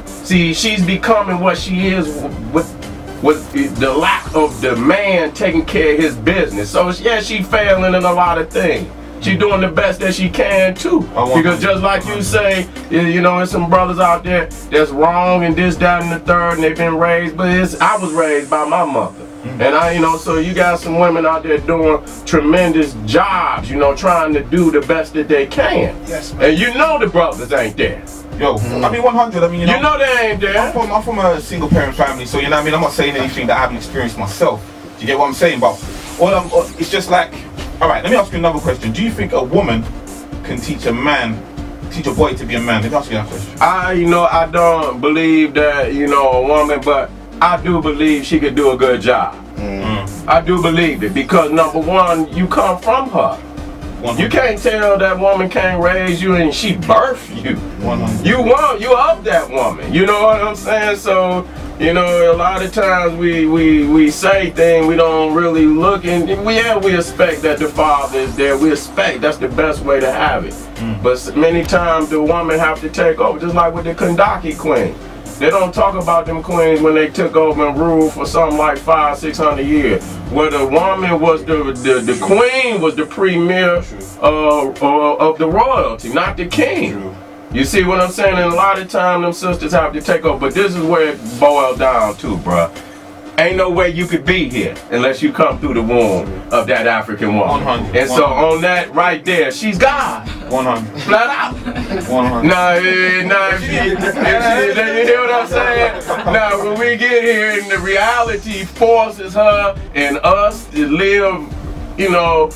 S2: See, she's becoming what she is with the lack of the man taking care of his business. So yeah, she failing in a lot of things. She doing the best that she can too. Because just like you say, you know, there's some brothers out there that's wrong and this, that, and the third, and they've been raised, but I was raised by my mother. And you know, so you got some women out there doing tremendous jobs, you know, trying to do the best that they can. Yes, man. And you know the brothers ain't there.
S8: Yo, I mean 100, I mean, you know
S2: they ain't there.
S8: I'm from a single parent family, so you know what I mean, I'm not saying anything that I haven't experienced myself. Do you get what I'm saying? But it's just like, alright, let me ask you another question. Do you think a woman can teach a boy to be a man? Let me ask you that question.
S2: You know, I don't believe that, you know, a woman, but I do believe she could do a good job. I do believe it because number one, you come from her. You can't tell that woman can't raise you and she birthed you. You of that woman. You know what I'm saying? So, you know, a lot of times we say things, we don't really look, and we expect that the father is there. We expect that's the best way to have it. But many times the woman have to take over, just like with the Kandaki queen. They don't talk about them queens when they took over and ruled for something like 500-600 years. Where the woman was the queen was the premier of the royalty, not the king. You see what I'm saying? And a lot of times them sisters have to take over. But this is where it boils down to, bruh. Ain't no way you could be here unless you come through the womb of that African woman.
S8: 100.
S2: And so on that right there, she's God.
S8: 100.
S2: Flat out.
S8: 100.
S2: Now, you hear what I'm saying? Now, when we get here and the reality forces her and us to live, you know,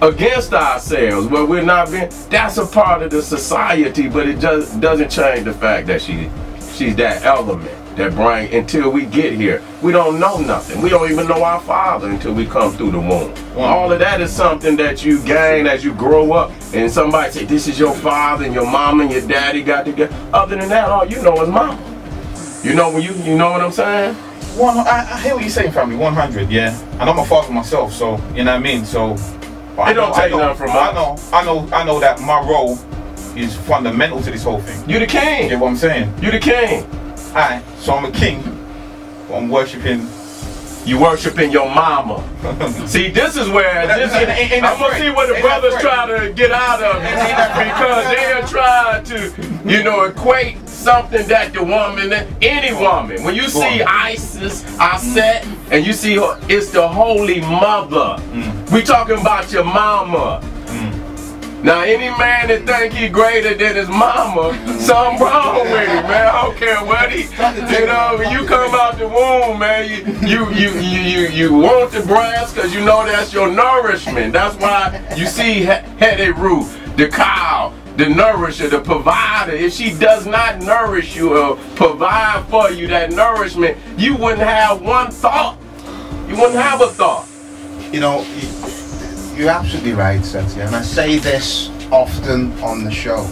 S2: against ourselves, where we're not being, that's a part of the society, but it just doesn't change the fact that she's that element that bring, until we get here, we don't know nothing. We don't even know our father until we come through the womb. All of that is something that you gain as you grow up, and somebody say, this is your father and your mama and your daddy got together. Other than that, all you know is mama. You know when you know what I'm saying?
S8: I hear what you're saying, family. 100, yeah. And I'm a father myself, so you know what I mean. So
S2: it don't take nothing from us.
S8: I know that my role is fundamental to this whole thing.
S2: You the king.
S8: You get what I'm saying?
S2: You the king.
S8: Alright, so I'm a king, but I'm worshiping.
S2: You worshiping your mama. See, this is where I'm gonna see what the brothers try to get out of it, because they are trying to, you know, equate something that the woman, any woman, when you see Isis, Aset, and you see her, it's the Holy Mother. We talking about your mama. Now, any man that think he greater than his mama, something wrong with him, man. I don't care what he, you know, when you come out the womb, man, you want the breast because you know that's your nourishment. That's why you see headed root, the cow, the nourisher, the provider. If she does not nourish you or provide for you that nourishment, you wouldn't have one thought. You wouldn't have a thought.
S1: You know, you're absolutely right, Seti, and I say this often on the show,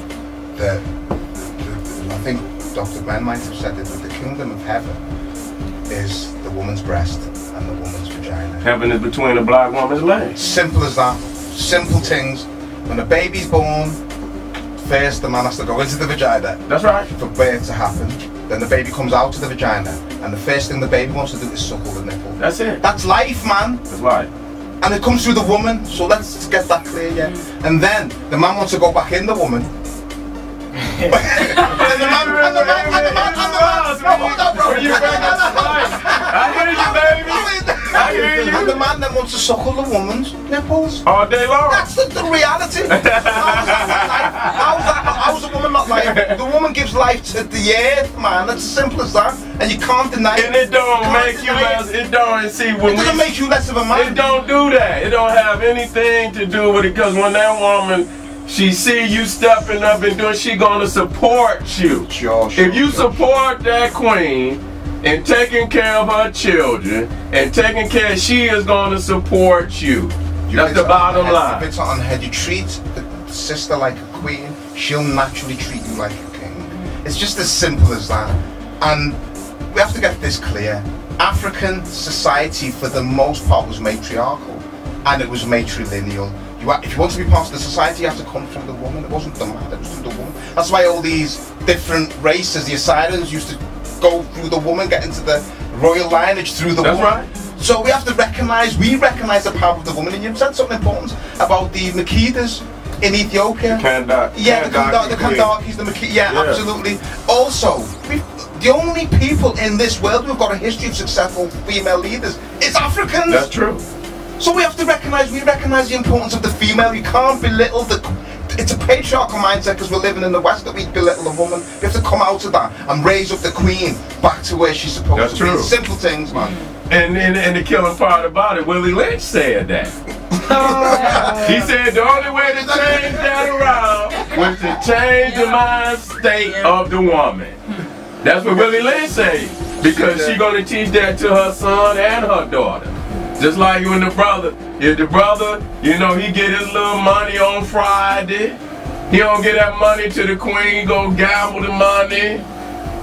S1: that I think Dr. Ben might have said it, that the kingdom of heaven is the woman's breast and the woman's vagina.
S2: Heaven is between a black woman's legs.
S1: Simple as that. Simple things. When a baby's born, first the man has to go into the vagina.
S2: That's right.
S1: For birth to happen. Then the baby comes out of the vagina, and the first thing the baby wants to do is suckle the nipple.
S2: That's it.
S1: That's life, man.
S2: That's life.
S1: And it comes through the woman, so let's get that clear, yeah. And then the man wants to go back in the woman. and the man,
S2: I hear you, baby. I hear you.
S1: And the man that wants to suckle the woman's nipples.
S2: All day long.
S1: That's the reality. How's a woman not life? The woman gives life to the earth, man. It's as simple as that. And you can't deny it.
S2: And it don't make you less. It don't see when
S1: it doesn't make you less of a man.
S2: It don't do that. It don't have anything to do with it, because when that woman, she see you stepping up and doing, she gonna support you.
S1: Sure,
S2: if you support that queen and taking care of her children and taking care, she is gonna support you. That's the bottom line.
S1: If it's on head, you treat the sister like a queen, she'll naturally treat you like a king. It's just as simple as that. And we have to get this clear. African society, for the most part, was matriarchal, and it was matrilineal. If you want to be part of the society, you have to come through the woman. It wasn't the man, it was through the woman. That's why all these different races, the Assyrians used to go through the woman, get into the royal lineage through the woman.
S2: Right.
S1: So we have to recognize the power of the woman. And you've said something important about the Makedas in Ethiopia.
S2: The
S1: Kandakis, the Makedas, yeah, absolutely. Also, the only people in this world who've got a history of successful female leaders is Africans.
S2: That's true.
S1: So we have to recognize the importance of the female. You can't belittle it's a patriarchal mindset because we're living in the West that we belittle a woman. We have to come out of that and raise up the queen back to where she's supposed to be. Simple things, man.
S2: And the killing part about it, Willie Lynch said that. He said the only way to change that around was to change the mind state of the woman. That's what Willie Lynch said, because she's gonna teach that to her son and her daughter. Just like when the brother, if the brother, you know, he get his little money on Friday, he don't get that money to the queen, go gamble the money,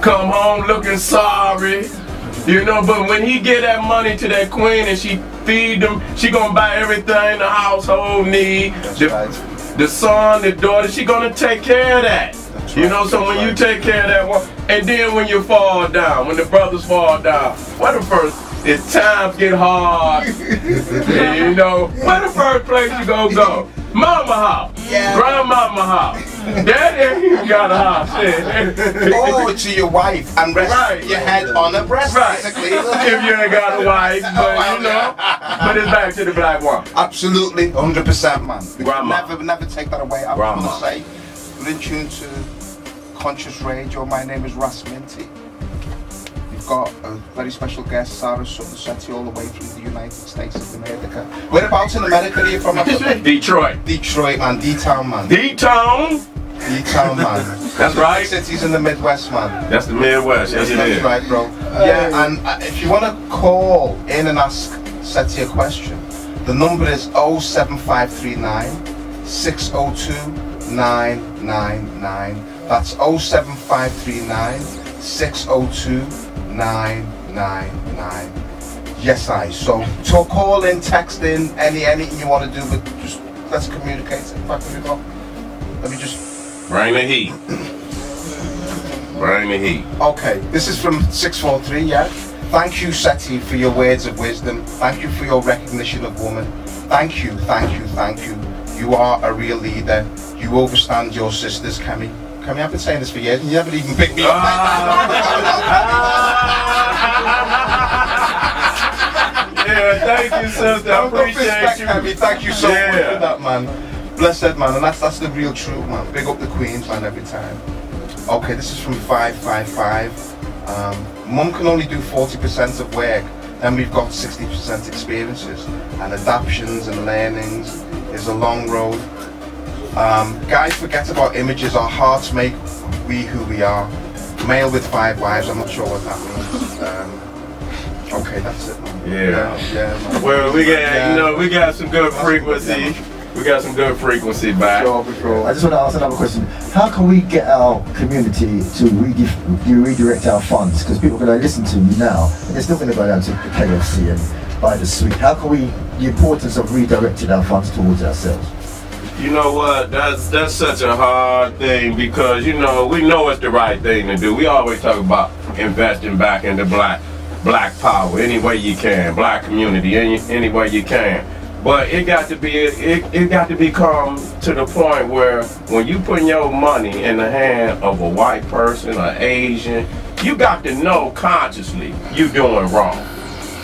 S2: come home looking sorry, you know, but when he get that money to that queen and she feed them, she gonna buy everything the household need, the son, the daughter, she gonna take care of that. You know, so when you take care of that one, and then when you fall down, when the brothers fall down, what the first, if times get hard, and you know, where the first place you gonna go? Mama house, grandmama house, daddy you got a house.
S1: Or to your wife and rest your head on her breast, basically.
S2: If you ain't got a wife, but you know, but it's back to the black woman.
S1: Absolutely, 100%, man.
S2: Grandma.
S1: Never take that away. I want to say, we're in tune to Conscious Radio. My name is Ras Minty. We've got a very special guest, Sara Suten Seti, all the way from the United States of America. Whereabouts in America are you from?
S2: Detroit.
S1: Detroit, man. D-Town, man.
S2: D-Town?
S1: D-Town, man.
S2: That's right.
S1: Cities in the Midwest, man.
S2: That's the Midwest, yes it is.
S1: That's right, bro. Yeah, and if you want to call in and ask Seti a question, the number is 07539 602 999. That's 07539 602 999. Yes, so call in, text in, anything you want to do, but just let's communicate. In fact, let me just
S2: bring the heat. Bring the heat.
S1: Okay, this is from 643. Yeah. Thank you, Seti, for your words of wisdom. Thank you for your recognition of woman. Thank you. You are a real leader. You overstand your sisters, Kemi. Kemi, I've been saying this for years, and you never even picked me up.
S2: Yeah, thank you, sister. I appreciate you.
S1: Kemi. Thank you so much for that, man. Blessed, man, and that's the real truth, man. Big up the queens, man, every time. Okay, this is from 555. Mum can only do 40% of work, and we've got 60% experiences, and adaptions and learnings is a long road. Guys forget about images. Our hearts make we who we are. Male with 5 wives, I'm not sure what that means. Okay, that's it, man.
S2: Yeah,
S1: man.
S2: Well, we got, you know, we got some good frequency. We got some good frequency back.
S7: I just want to ask another question. How can we get our community to redirect our funds? Because people are going to listen to you now, and they're still going to go down to the KFC and buy the sweet. How can we, the importance of redirecting our funds towards ourselves?
S2: You know what, that's such a hard thing, because, you know, we know it's the right thing to do. We always talk about investing back into black power any way you can, black community any way you can. But it got to be it got to become to the point where when you put your money in the hand of a white person or Asian, you got to know consciously you doing wrong.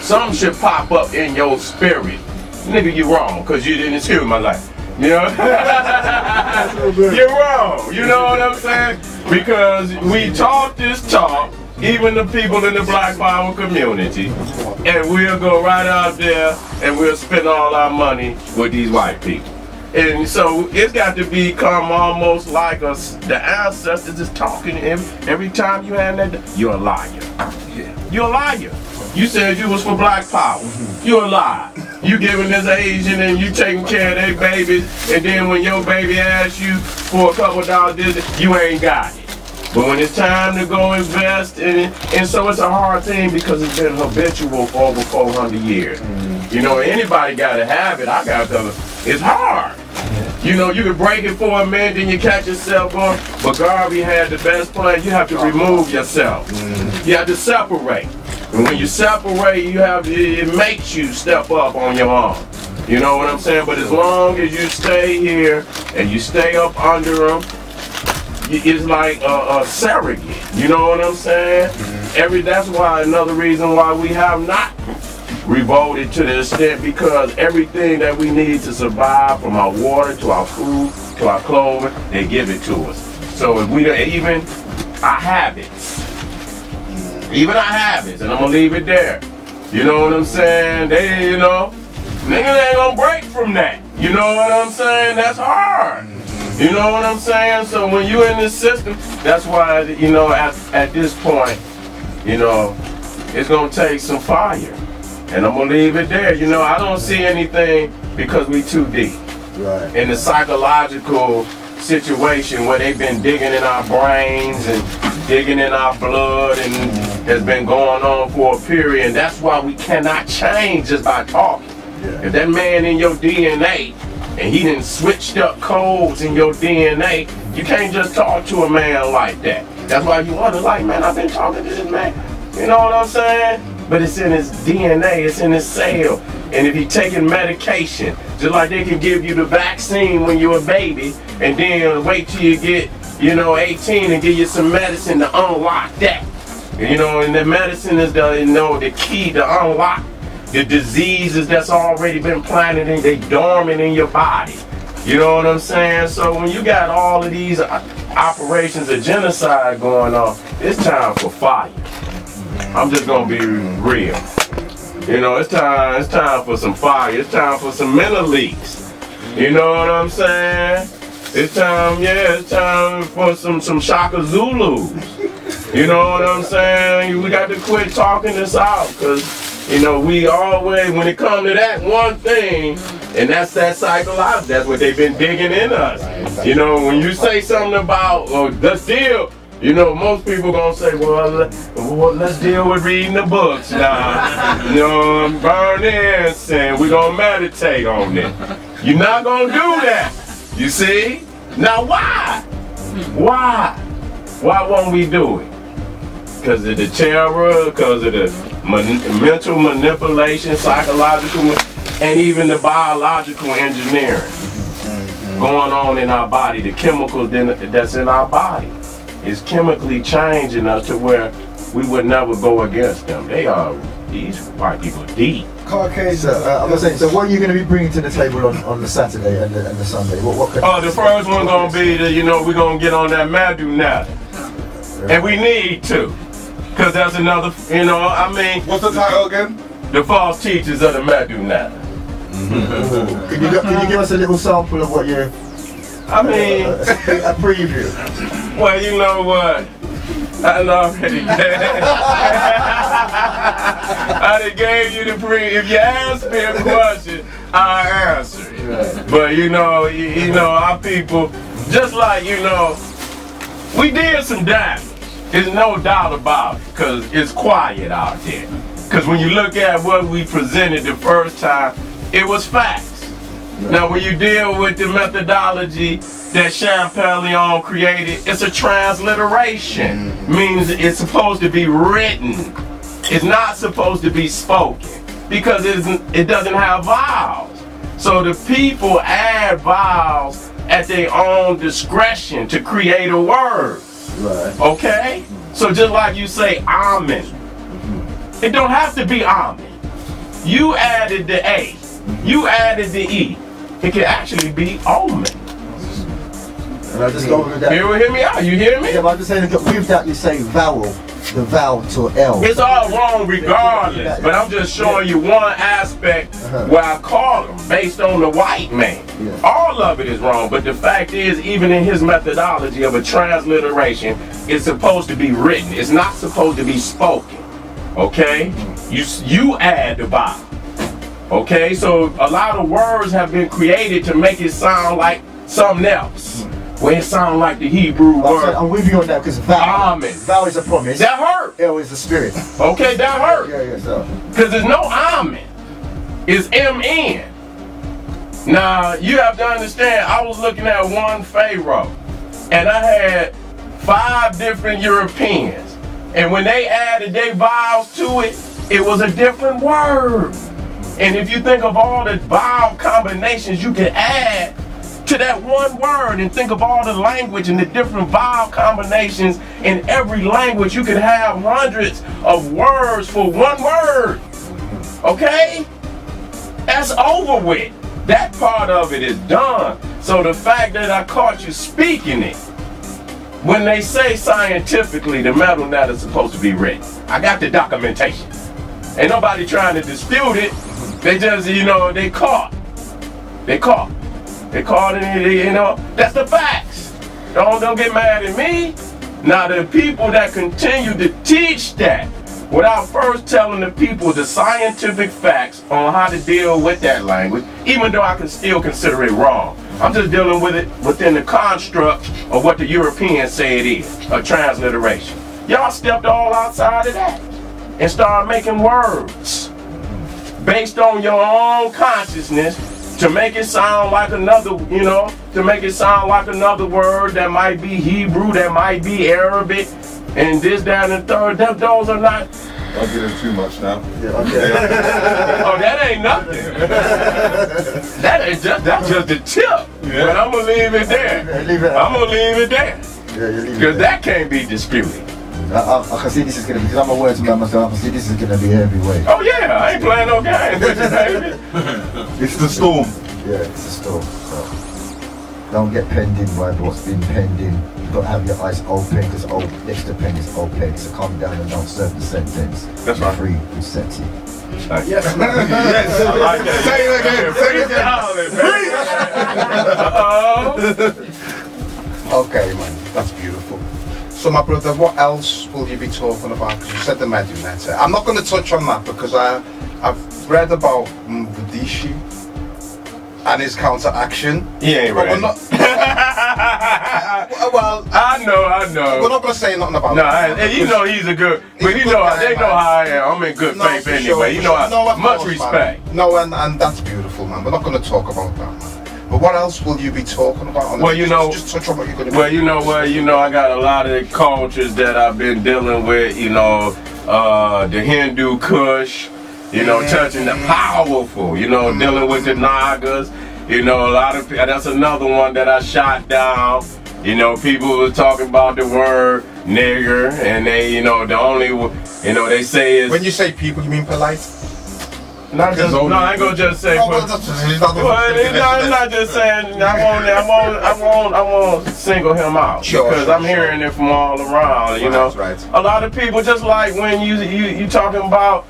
S2: something should pop up in your spirit. Nigga, you wrong, because you didn't excuse my life. You know? You're wrong. You know what I'm saying? Because we talk this talk, even the people in the Black Power community, and we'll go right out there and we'll spend all our money with these white people. And so it's got to become almost like us, the ancestors is talking to him every time you have that. You're a liar. You're a liar. You said you was for Black Power. You're a liar. You giving this Asian and you taking care of their babies, and then when your baby asks you for a couple dollars, you ain't got it. But when it's time to go invest in it, and so it's a hard thing because it's been habitual for over 400 years. You know, anybody got to have it. I got to. It's hard. You know, you can break it for a minute, then you catch yourself going. But Garvey had the best plan. You have to remove yourself. You have to separate. And when you separate, you have to, it makes you step up on your own. You know what I'm saying? But as long as you stay here and you stay up under them, it's like a surrogate. You know what I'm saying? That's why another reason why we have not revolted to the extent, because everything that we need to survive, from our water to our food to our clothing, they give it to us. So if we don't, even our habits, and I'm gonna leave it there. You know what I'm saying? They, you know, niggas ain't gonna break from that. You know what I'm saying? That's hard. You know what I'm saying? So when you're in this system, that's why, you know, at this point, you know, it's gonna take some fire. And I'm gonna leave it there. You know, I don't see anything because we too deep. Right. In the psychological situation where they've been digging in our brains and digging in our blood, and has been going on for a period. And that's why we cannot change just by talking. Yeah. If that man in your DNA, and he done switched up codes in your DNA, you can't just talk to a man like that. That's why you wonder, like, man, I've been talking to this man. You know what I'm saying? But it's in his DNA, it's in his cell. And if he's taking medication, just like they can give you the vaccine when you're a baby, and then wait till you get, you know, 18 and give you some medicine to unlock that. You know, and the medicine is the, you know, the key to unlock the diseases that's already been planted and they dormant in your body. You know what I'm saying? So when you got all of these operations of genocide going on, it's time for fire. I'm just gonna be real. You know, it's time for some fire. It's time for some mental leaks. You know what I'm saying? It's time, yeah, it's time for some Shaka Zulus. You know what I'm saying? We got to quit talking this out, because, you know, we always, when it comes to that one thing, and that's that psychological, that's what they've been digging in us. You know, when you say something about, let's deal, you know, most people gonna say, well, let's deal with reading the books now. You know, burn incense, we're gonna meditate on it. You're not gonna do that, you see? Now why? Why? Why won't we do it? Because of the terror, because of the mental manipulation, psychological, and even the biological engineering going on in our body. The chemicals that's in our body is chemically changing us to where we would never go against them. They are, these white people, deep.
S7: So, I'm saying, so what are you going to be bringing to the table on the Saturday and the Sunday? What
S2: the first one going to be that, you know, we're going to get on that Madu now. And we need to. Because that's another, you know, I mean.
S3: What's the title again?
S2: The False Teachers of the Madu now.
S7: Can you give us a little sample of what you're,
S2: I mean.
S7: a preview?
S2: Well, you know what? I already I done gave you the if you ask me a question, I'll answer it. Right. But you know, our people, just like, you know, we did some damage. There's no doubt about it, because it's quiet out there. Because when you look at what we presented the first time, it was facts. Right. Now when you deal with the methodology that Champollion created, it's a transliteration. Means it's supposed to be written. It's not supposed to be spoken, because it doesn't have vowels. So the people add vowels at their own discretion to create a word. Right. Okay? So just like you say amen, it don't have to be amen. you added the A, you added the E. It can actually be almond.
S7: And I just go with that.
S2: Hear me out, you hear me?
S7: Yeah, but I'm just saying, with that you say vowel, the vowel to L.
S2: It's all wrong regardless, but I'm just showing you one aspect where I call him based on the white man.
S7: Yeah.
S2: All of it is wrong, but the fact is, even in his methodology of a transliteration, it's supposed to be written. It's not supposed to be spoken. Okay? You add the vowel. Okay? So a lot of words have been created to make it sound like something else. Where it sounds like the Hebrew word.
S7: I'm with you on that because vowel is a promise.
S2: That hurt.
S7: L is the spirit.
S2: Okay, that hurt.
S7: Yeah, so.
S2: Because there's no amen. It's M-N. Now, you have to understand, I was looking at one Pharaoh, and I had 5 different Europeans. And when they added their vowels to it, it was a different word. And if you think of all the vowel combinations you can add to that one word, and think of all the language and the different vowel combinations in every language, you can have hundreds of words for one word. Okay? That's over with. That part of it is done. So the fact that I caught you speaking it, when they say scientifically the metal net is supposed to be written, I got the documentation. Ain't nobody trying to dispute it. They just, you know, they caught. They caught. They called it, you know, that's the facts. Don't get mad at me. Now the people that continue to teach that without first telling the people the scientific facts on how to deal with that language, even though I can still consider it wrong. I'm just dealing with it within the construct of what the Europeans say it is, a transliteration. Y'all stepped all outside of that and started making words based on your own consciousness to make it sound like another, you know, to make it sound like another word that might be Hebrew, that might be Arabic, and this, that, and the third. Those are not.
S3: I'm getting too much now.
S7: Yeah, okay.
S2: Oh, that ain't nothing. That's just the tip. Yeah. But I'm gonna leave it there. I'm gonna leave it there. Because that can't be disputed.
S7: I can see this is going to be, because I'm a words man myself, I can see this is going to be heavyweight.
S2: Oh yeah, I ain't playing no games with you, baby.
S3: It's the storm.
S7: Yeah, it's the storm. So don't get penned in by what's been penned in. You've got to have your eyes open, because next to pen is open. So come down and don't serve the sentence.
S2: That's right.
S7: Free with Seti.
S2: Yes, man. Yes. I like that. Say it again.
S1: Okay, man, that's beautiful. So, my brother, what else will you be talking about? Because you said the Medunetta. I'm not going to touch on that because I've read about Mvdishi and his counteraction.
S2: He ain't ready.
S1: Well,
S2: I know.
S1: We're not going to say nothing about
S2: that. No, you know he's a good, but they know how I am. I'm in good faith anyway. Sure, you know, much respect.
S1: Man. No, and that's beautiful, man. We're not going to talk about that, man. But what else will you be talking about?
S2: Well, you know,
S1: just touch on what you're going to.
S2: Well, you know what, I got a lot of cultures that I've been dealing with. You know, the Hindu Kush. You know, touching the powerful. You know, dealing with the Nagas. You know, a lot of that's another one that I shot down. You know, people were talking about the word nigger, and they, you know, the only, you know, they say is.
S1: When you say people, you mean polite?
S2: Not just, no, I ain't gonna just say. I'm not just saying. I won't single him out because I'm hearing it from all around. You know,
S1: right.
S2: A lot of people just like when you talking about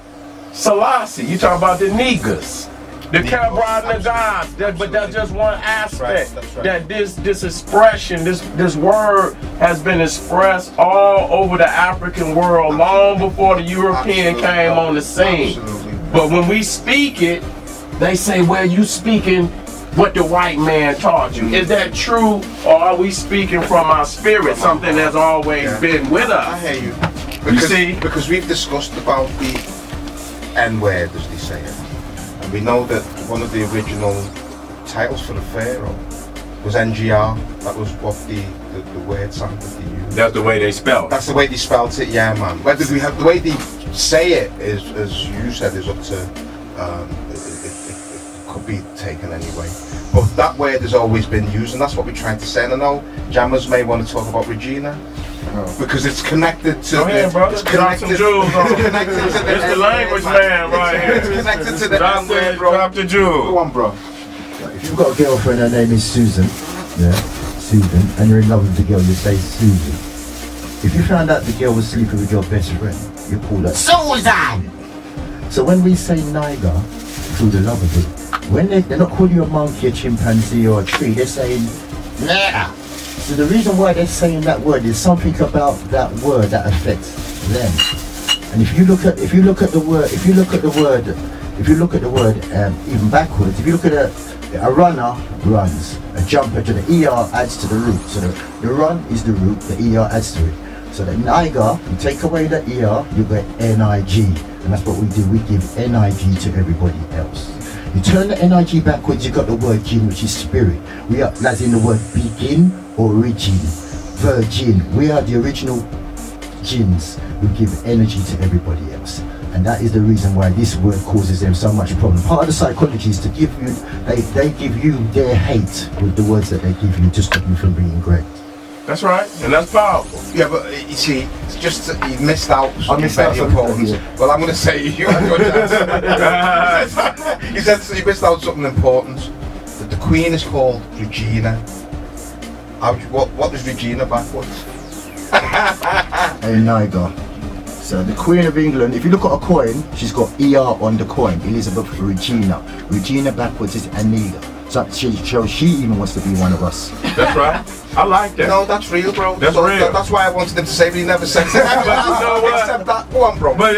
S2: Selassie, you talk about the niggas, the Kabra Nagas. But that's just one aspect.
S1: That's right.
S2: That this expression, this word has been expressed all over the African world long before the European came on the scene.
S1: Absolutely.
S2: But when we speak it, they say, well, you speaking what the white man taught you. Is that true, or are we speaking from our spirit, something that's always been with us?
S1: I hear you.
S2: You see?
S1: Because we've discussed about the N-word, as they say it. And we know that one of the original titles for the Pharaoh was NGR. That was what the word sound that they used.
S2: That's the way they spelled it.
S1: That's the way they spelled it, yeah, man. Whether we have the way they say it is, as you said, is up to it could be taken anyway. But that word has always been used, and that's what we're trying to say. And I know jammers may want to talk about Regina. because it's connected to.
S2: Go ahead, brother.
S1: It's
S2: Drop some
S1: connected.
S2: jewels on.
S1: It's connected to the.
S2: It's the language man right here.
S1: It's connected to the.
S2: Drop the,
S1: bro.
S2: drop the jewel.
S1: Go on, bro.
S7: If you've got a girlfriend, her name is Susan, yeah, Susan, and you're in love with the girl, you say Susan. If you found out the girl was sleeping with your best friend, you call her Susan. So when we say Niger through the love of it, when they're not calling you a monkey, a chimpanzee, or a tree, they're saying Nigger. So the reason why they're saying that word is something about that word that affects them. And if you look at the word, even backwards, if you look at a runner runs, a jumper to the ER adds to the root. So the run is the root, the ER adds to it. So the Niger, you take away the ER, you get NIG. And that's what we do, we give NIG to everybody else. You turn the NIG backwards, you got the word jinn, which is spirit. We are, as in the word begin, origin, virgin. We are the original jinns who give energy to everybody else. And that is the reason why this word causes them so much problem. Part of the psychology is to give you, they give you their hate with the words that they give you to stop you from being great.
S2: That's right, and that's powerful.
S1: Yeah, but you see, it's just you missed out.
S7: I missed out
S1: very
S7: something,
S1: important.
S7: yeah.
S1: Well, I'm going to say you had your chance. He said you missed out something important. That the Queen is called Regina. What is Regina backwards?
S7: A Niger. So the Queen of England, if you look at a coin, she's got ER on the coin. Elizabeth Regina. Regina backwards is Aniga. So she shows she even wants to be one of us.
S2: That's right. I like that.
S1: No, that's real, bro.
S2: That's real.
S1: That's why I wanted him to say, but he never said that.
S2: But you know what?
S1: Except that. Go on, bro.
S2: But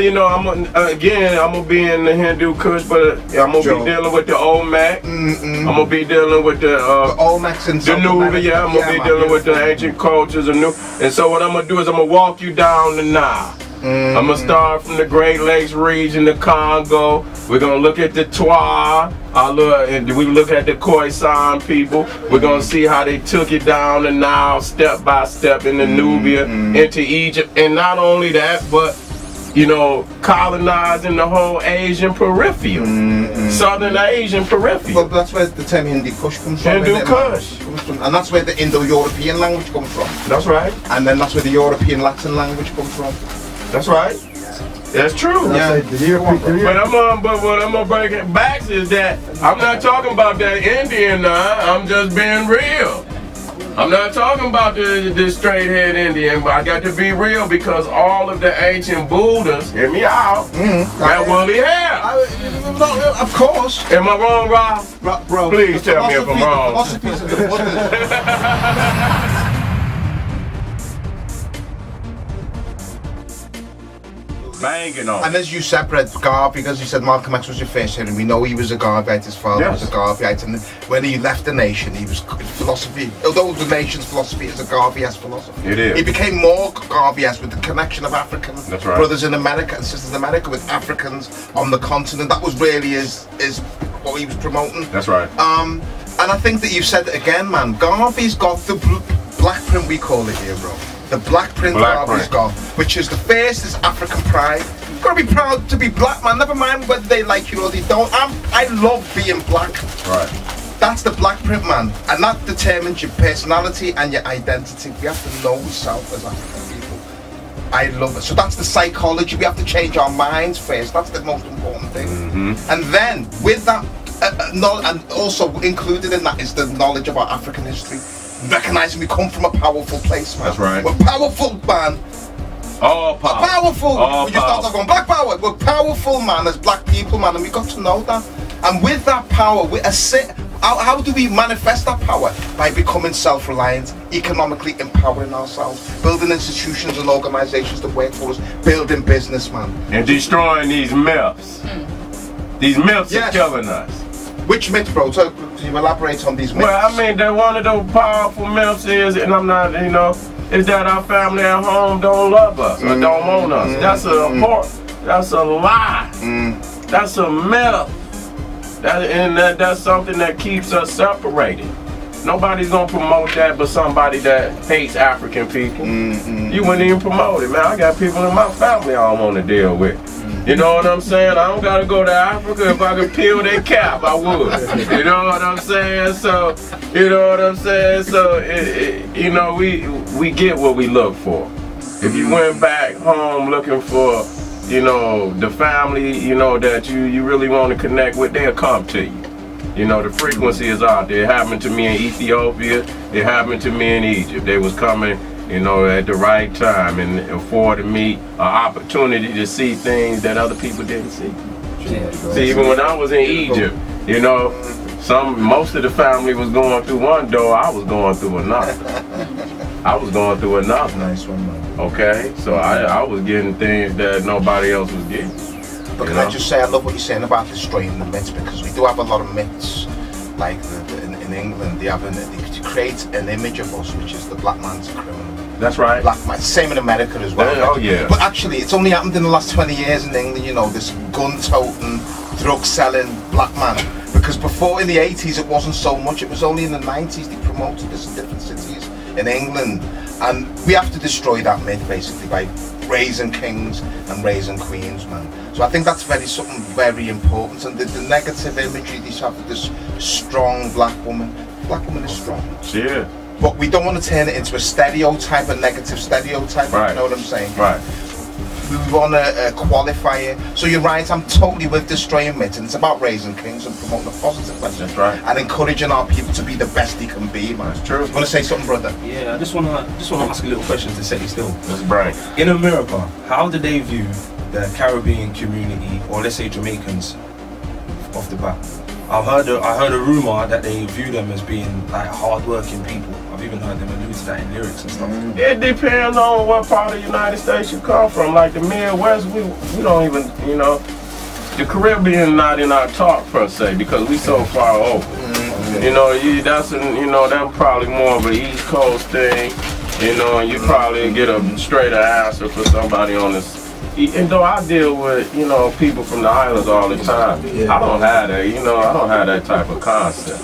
S2: you know, I'm gonna be in the Hindu Kush, but I'm gonna be dealing with the Olmec. I'm gonna be dealing with the
S1: Olmecs and
S2: the Nubia. Yeah, I'm gonna be dealing with the ancient cultures and new. And so what I'm gonna do is I'm gonna walk you down the Nile. I'm gonna start from the Great Lakes region, the Congo. We're gonna look at the Twa. We look at the Khoisan people. We're gonna see how they took it down the Nile, step by step, in the Nubia, into Egypt, and not only that, but you know, colonizing the whole Asian peripheral, Southern Asian peripheral.
S1: Well, that's where the term Hindu Kush comes from.
S2: Hindu Kush.
S1: And that's where the Indo-European language comes from.
S2: That's right.
S1: And then that's where the European Latin language comes from.
S2: That's right. That's true.
S1: Yeah.
S2: But what I'm gonna break it back is that I'm not talking about that Indian now. I'm just being real. I'm not talking about the straight head Indian, but I got to be real because all of the ancient Buddhas, hear me out, got woolly hair.
S1: Of course.
S2: Am I wrong, Rob?
S1: Bro,
S2: please tell me if I'm wrong.
S1: Philosophies of the Buddha.
S2: Banging on.
S1: And as you said, Brett, Garvey, because you said Malcolm X was your first hero, and we know he was a Garveyite, his father was a Garveyite, and when he left the nation, he was philosophy, although the nation's philosophy is a Garvey-esque philosophy.
S2: It is.
S1: He became more Garvey-esque with the connection of African brothers in America and sisters in America with Africans on the continent. That was really his what he was promoting.
S2: That's right.
S1: And I think that you've said it again, man. Garvey's got the black print, we call it here, bro. The black print Garvey's got, which is the first is African pride. You've got to be proud to be black, man. Never mind whether they like you or they don't. I love being black.
S2: Right.
S1: That's the black print, man. And that determines your personality and your identity. We have to know ourselves as African people. I love it. So that's the psychology. We have to change our minds first. That's the most important thing. And then with that, and also included in that is the knowledge of our African history. Recognizing we come from a powerful place, man.
S2: That's right.
S1: We're powerful, man.
S2: All power.
S1: We're powerful.
S2: All
S1: We just start talking black power. We're powerful, man, as black people, man, and we got to know that. And with that power, how do we manifest that power? By becoming self-reliant, economically empowering ourselves, building institutions and organizations that work for us, building business, man.
S2: And destroying these myths. These myths are killing us.
S1: Which myth, bro? So, can you elaborate on these myths?
S2: Well, I mean, that one of those powerful myths is, and I'm not, you know, is that our family at home don't love us or don't want us. That's a lie. That's a myth. That's something that keeps us separated. Nobody's gonna promote that but somebody that hates African people. You wouldn't even promote it, man. I got people in my family I don't want to deal with. You know what I'm saying? I don't gotta go to Africa. If I could peel their cap, I would. You know what I'm saying? So, you know what I'm saying? So, you know, we get what we look for. If you went back home looking for, you know, the family, you know, that you really want to connect with, they'll come to you. You know, the frequency is out there. It happened to me in Ethiopia. It happened to me in Egypt. They was coming, you know, at the right time and afforded me an opportunity to see things that other people didn't see. See, even when I was in Egypt, you know, most of the family was going through one door. I was going through another. I was going through another.
S1: Nice one, man.
S2: Okay, so I was getting things that nobody else was getting.
S1: But can I just say, I love what you're saying about destroying the myths, because we do have a lot of myths, like in England, they create an image of us, which is the black man's a criminal.
S2: That's right.
S1: Black man, same in America as well.
S2: Yeah, oh yeah.
S1: But actually, it's only happened in the last 20 years in England, you know, this gun-toting, drug-selling black man. Because before, in the 80s, it wasn't so much. It was only in the 90s they promoted this in different cities in England. And we have to destroy that myth, basically, by raising kings and raising queens, man. So I think that's something very important. And the negative imagery they have of this strong black woman. Black woman is strong.
S2: She is.
S1: But we don't want to turn it into a stereotype, a negative stereotype.
S2: Right.
S1: You know what I'm saying?
S2: Right.
S1: We want to qualify it. So you're right, I'm totally with destroying myths, and it's about raising kings and promoting a positive message.
S2: That's right.
S1: And encouraging our people to be the best they can be, man.
S2: That's true.
S1: You want to say something, brother?
S6: Yeah, I just wanna ask a little question to Seti still.
S2: That's right.
S6: In America, how do they view the Caribbean community, or let's say Jamaicans, off the bat? I heard a rumor that they view them as being like hard-working people. I've even heard them allude to that in lyrics and stuff.
S2: It depends on what part of the United States you come from. Like the Midwest, we don't even, you know, the Caribbean not in our talk per se because we so far over. You know, that's probably more of an East Coast thing. You know, and you probably get a straighter answer for somebody on this. And though I deal with, you know, people from the islands all the time, I don't have that, you know, I don't have that type of concept.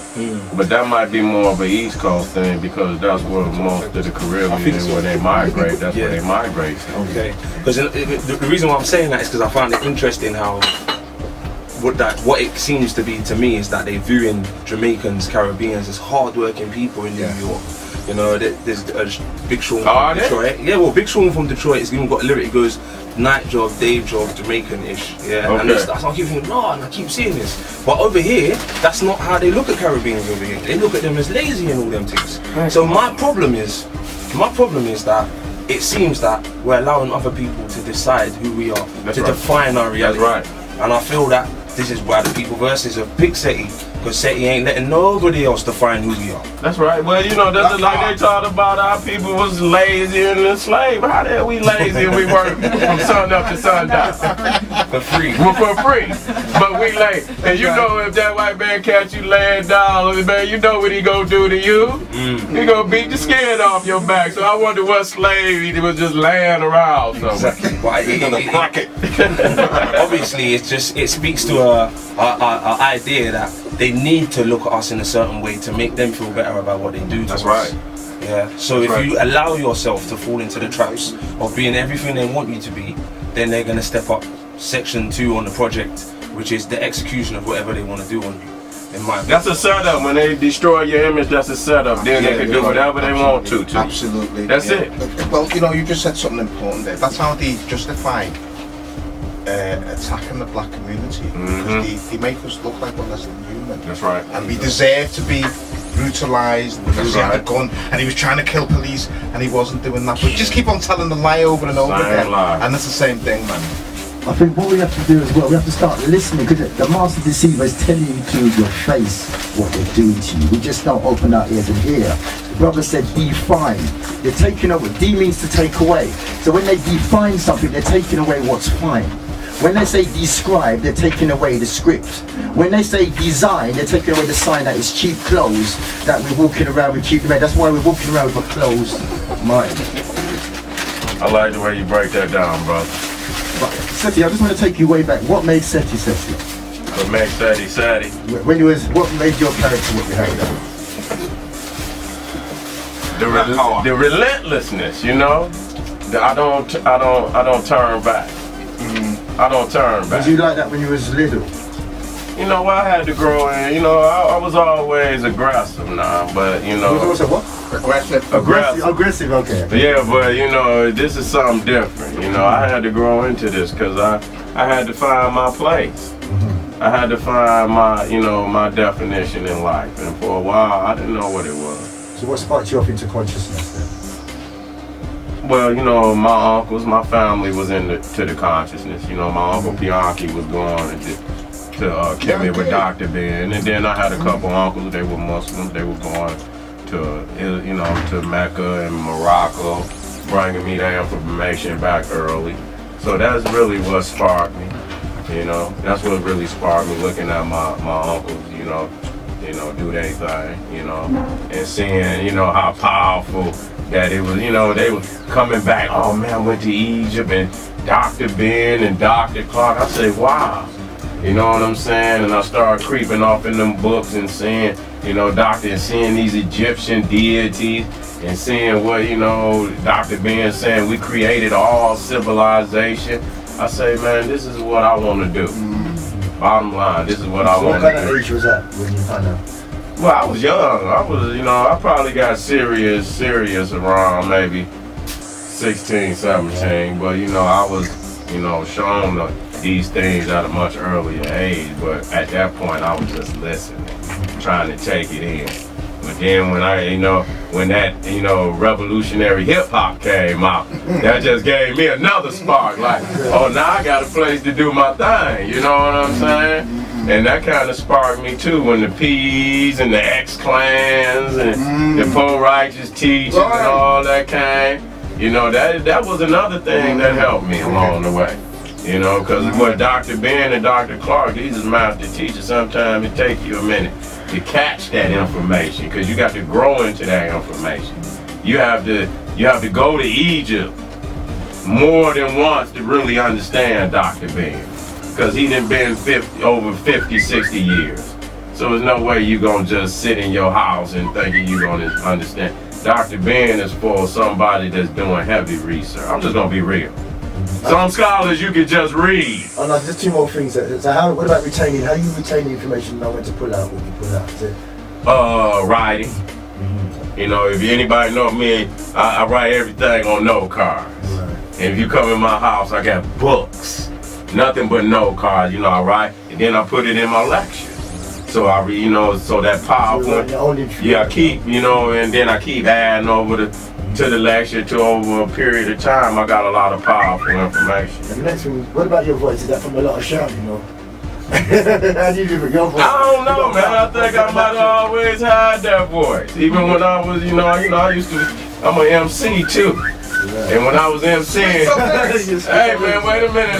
S2: But that might be more of an East Coast thing because that's where most of the Caribbean, where they migrate, that's where they migrate.
S6: Okay. Because the reason why I'm saying that is because I found it interesting how what it seems to be to me is that they're viewing Jamaicans, Caribbeans as hard-working people in New York. You know, there's Big Sean from Detroit. Yeah, well, Big Sean from Detroit has even got a lyric. It goes, night job, day job, Jamaican-ish. Yeah, okay. And that's I keep thinking, no, and I keep seeing this. But over here, that's not how they look at Caribbeans over here. They look at them as lazy and all them things. So my problem is that it seems that we're allowing other people to decide who we are, define our reality.
S2: That's right.
S6: And I feel that this is why the people versus have picked Seti, because Seti ain't letting nobody else define who we are.
S2: That's right. Well, you know, that's like they talked about our people was lazy and enslaved. How the hell we lazy and we work from sun up to sundown?
S6: For free.
S2: Well, for free. But we lazy. And you know if that white man catch you laying down, man, you know what he gonna do to you? He gonna beat the skin off your back. So I wonder what slave he was just laying around somewhere.
S6: Exactly. Obviously, it speaks to our idea that they need to look at us in a certain way to make them feel better about what they do to us.
S2: That's right.
S6: Yeah. So if you allow yourself to fall into the traps of being everything they want you to be, then they're going to step up section 2 on the project, which is the execution of whatever they want to do on you.
S2: That's a setup. When they destroy your image, that's a setup. Then they can do whatever they want to.
S1: Absolutely.
S2: That's it.
S1: Well, you know, you just said something important there. That's how they justify attacking the black community, because they make us look like we're less than human.
S2: That's right.
S1: And we deserve to be brutalised because he had a gun and he was trying to kill police and he wasn't doing that. But just keep on telling the lie over and over again. And that's the same thing, man.
S7: I think what we have to do as well, we have to start listening, because the master deceiver is telling you to your face what they're doing to you. We just don't open our ears and hear. The brother said define. They're taking over. D means to take away. So when they define something, they're taking away what's fine. When they say describe, they're taking away the script. When they say design, they're taking away the sign that it's cheap clothes that we're walking around with cheap made. That's why we're walking around with a closed mind.
S2: I like the way you break that down, brother.
S7: But Seti, I just want to take you way back. What made Seti Seti?
S2: What made Seti Seti?
S7: What made your character what you had?
S2: The relentlessness, you know. I don't turn back. I don't turn back.
S7: Was you like that when you was little?
S2: You know, I had to grow in. You know, I was always aggressive now, but you know.
S7: Was what?
S1: Aggressive.
S7: Aggressive, okay.
S2: Yeah, but you know, this is something different. You know, I had to grow into this because I had to find my place. I had to find my, you know, my definition in life, and for a while I didn't know what it was.
S7: So what sparked you off into consciousness then?
S2: Well, you know, my uncles, my family was to the consciousness. You know, my uncle Bianchi was going to keep me with Dr. Ben, and then I had a couple uncles. They were Muslims. They were going to, you know, to Mecca and Morocco, bringing me that information back early. So that's really what sparked me. You know, that's what really sparked me, looking at my uncles, you know, do their thing, you know, and seeing, you know, how powerful that it was. You know, they were coming back. Oh man, I went to Egypt and Dr. Ben and Dr. Clark. I said, wow. You know what I'm saying? And I started creeping off in them books and seeing, you know, and seeing these Egyptian deities and seeing what, you know, Dr. Ben saying we created all civilization. I say, man, this is what I want to do. Bottom line, this is what I want to do.
S7: What kind of age was that when you found out?
S2: Well, I was young. I was, you know, I probably got serious around maybe 16, 17. But, you know, I was, you know, shown these things at a much earlier age. But at that point, I was just listening, trying to take it in. But then when when that, you know, revolutionary hip hop came out, that just gave me another spark. Like, oh, now I got a place to do my thing. You know what I'm saying? And that kind of sparked me too when the P's and the X-Clans and the Poor Righteous Teachers and all that came. You know, that was another thing that helped me along the way. You know, because what Dr. Ben and Dr. Clark, these is master teachers. Sometimes it takes you a minute to catch that information, because you got to grow into that information. You have to go to Egypt more than once to really understand Dr. Ben, because he done been over 50, 60 years. So there's no way you gonna just sit in your house and thinking you're gonna understand. Dr. Ben is for somebody that's doing heavy research. I'm just gonna be real. Some scholars you could just read.
S7: Oh no, just two more things. So what about retaining? How do you retain the information, know when to pull out, what you pull out?
S2: Writing. You know, if anybody know me, I write everything on note cards. Right. And if you come in my house, I got books. Nothing but note cards, you know, I write, and then I put it in my lecture. So I read, you know, so that PowerPoint, yeah, I keep, you know, and then I keep adding over to the lecture to over a period of time. I got a lot of powerful information.
S7: And the next thing, what about your voice? Is that from a lot of shouting, you know? How do you do with your voice?
S2: I don't know, man. I think I might have always had that voice. Even when I was, you know, I used to, I'm an MC too. And when I was MCing, hey man, wait a minute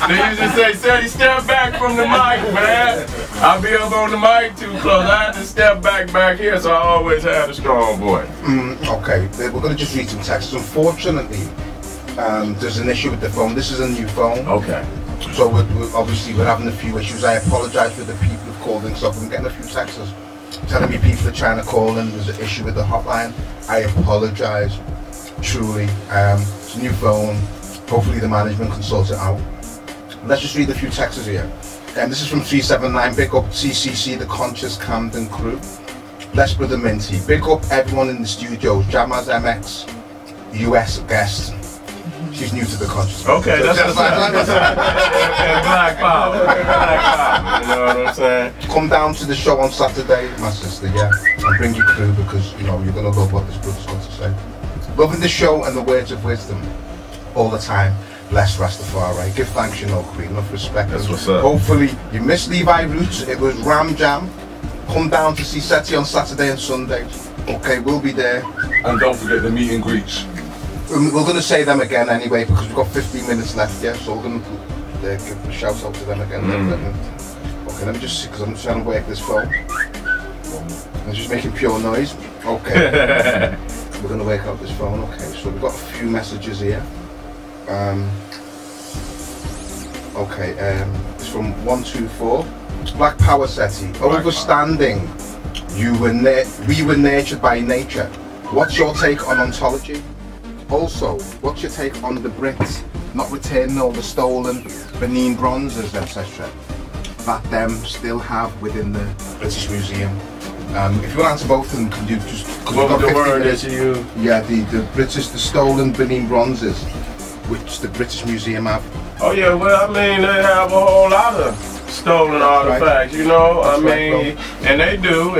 S2: they used to say, Seti, step back from the mic, man. I'll be up on the mic too close. I had to step back here, so I always had a strong voice.
S1: Okay, we're going to just read some texts. Unfortunately, there's an issue with the phone. This is a new phone.
S2: Okay.
S1: So obviously we're having a few issues. I apologize for the people who've called in, so I'm getting a few texts telling me people are trying to call in. There's an issue with the hotline. I apologize, truly. It's a new phone. Hopefully the management can sort it out. Let's just read a few texts here. This is from 379. Big up TCC, the Conscious Camden crew. Bless Brother Minty. Big up everyone in the studios. Jamaz MX, US guest. She's new to the Conscious.
S2: Okay, so that's Black Power. Black Power. You know what I'm saying?
S1: Come down to the show on Saturday, my sister, yeah. And bring your crew, because, you know, you're going to love what this brother's got to say. Loving the show and the words of wisdom all the time. Bless Rastafari. Give thanks, you know, Queen. Enough respect.
S2: That's what's up.
S1: Hopefully, you missed Levi Roots. It was Ram Jam. Come down to see Seti on Saturday and Sunday. Okay, we'll be there.
S3: And don't forget the meet and greets.
S1: We're going to say them again anyway, because we've got 15 minutes left, yeah? So we're going to give a shout out to them again. Okay, let me just see, because I'm trying to work this phone. It's just making pure noise. Okay. We're going to work out this phone. Okay, so we've got a few messages here. Okay, it's from 124. Black Power Seti. Overstanding. We were nurtured by nature. What's your take on ontology? Also, what's your take on the Brits not returning all the stolen Benin bronzes, etc. that them still have within the British Museum. If you want to answer both of them, can you just...
S2: What was the word that you used?
S1: Yeah, the stolen Benin bronzes, which the British Museum have.
S2: Oh yeah, well, I mean, they have a whole lot of stolen artifacts, you know. I mean, and they do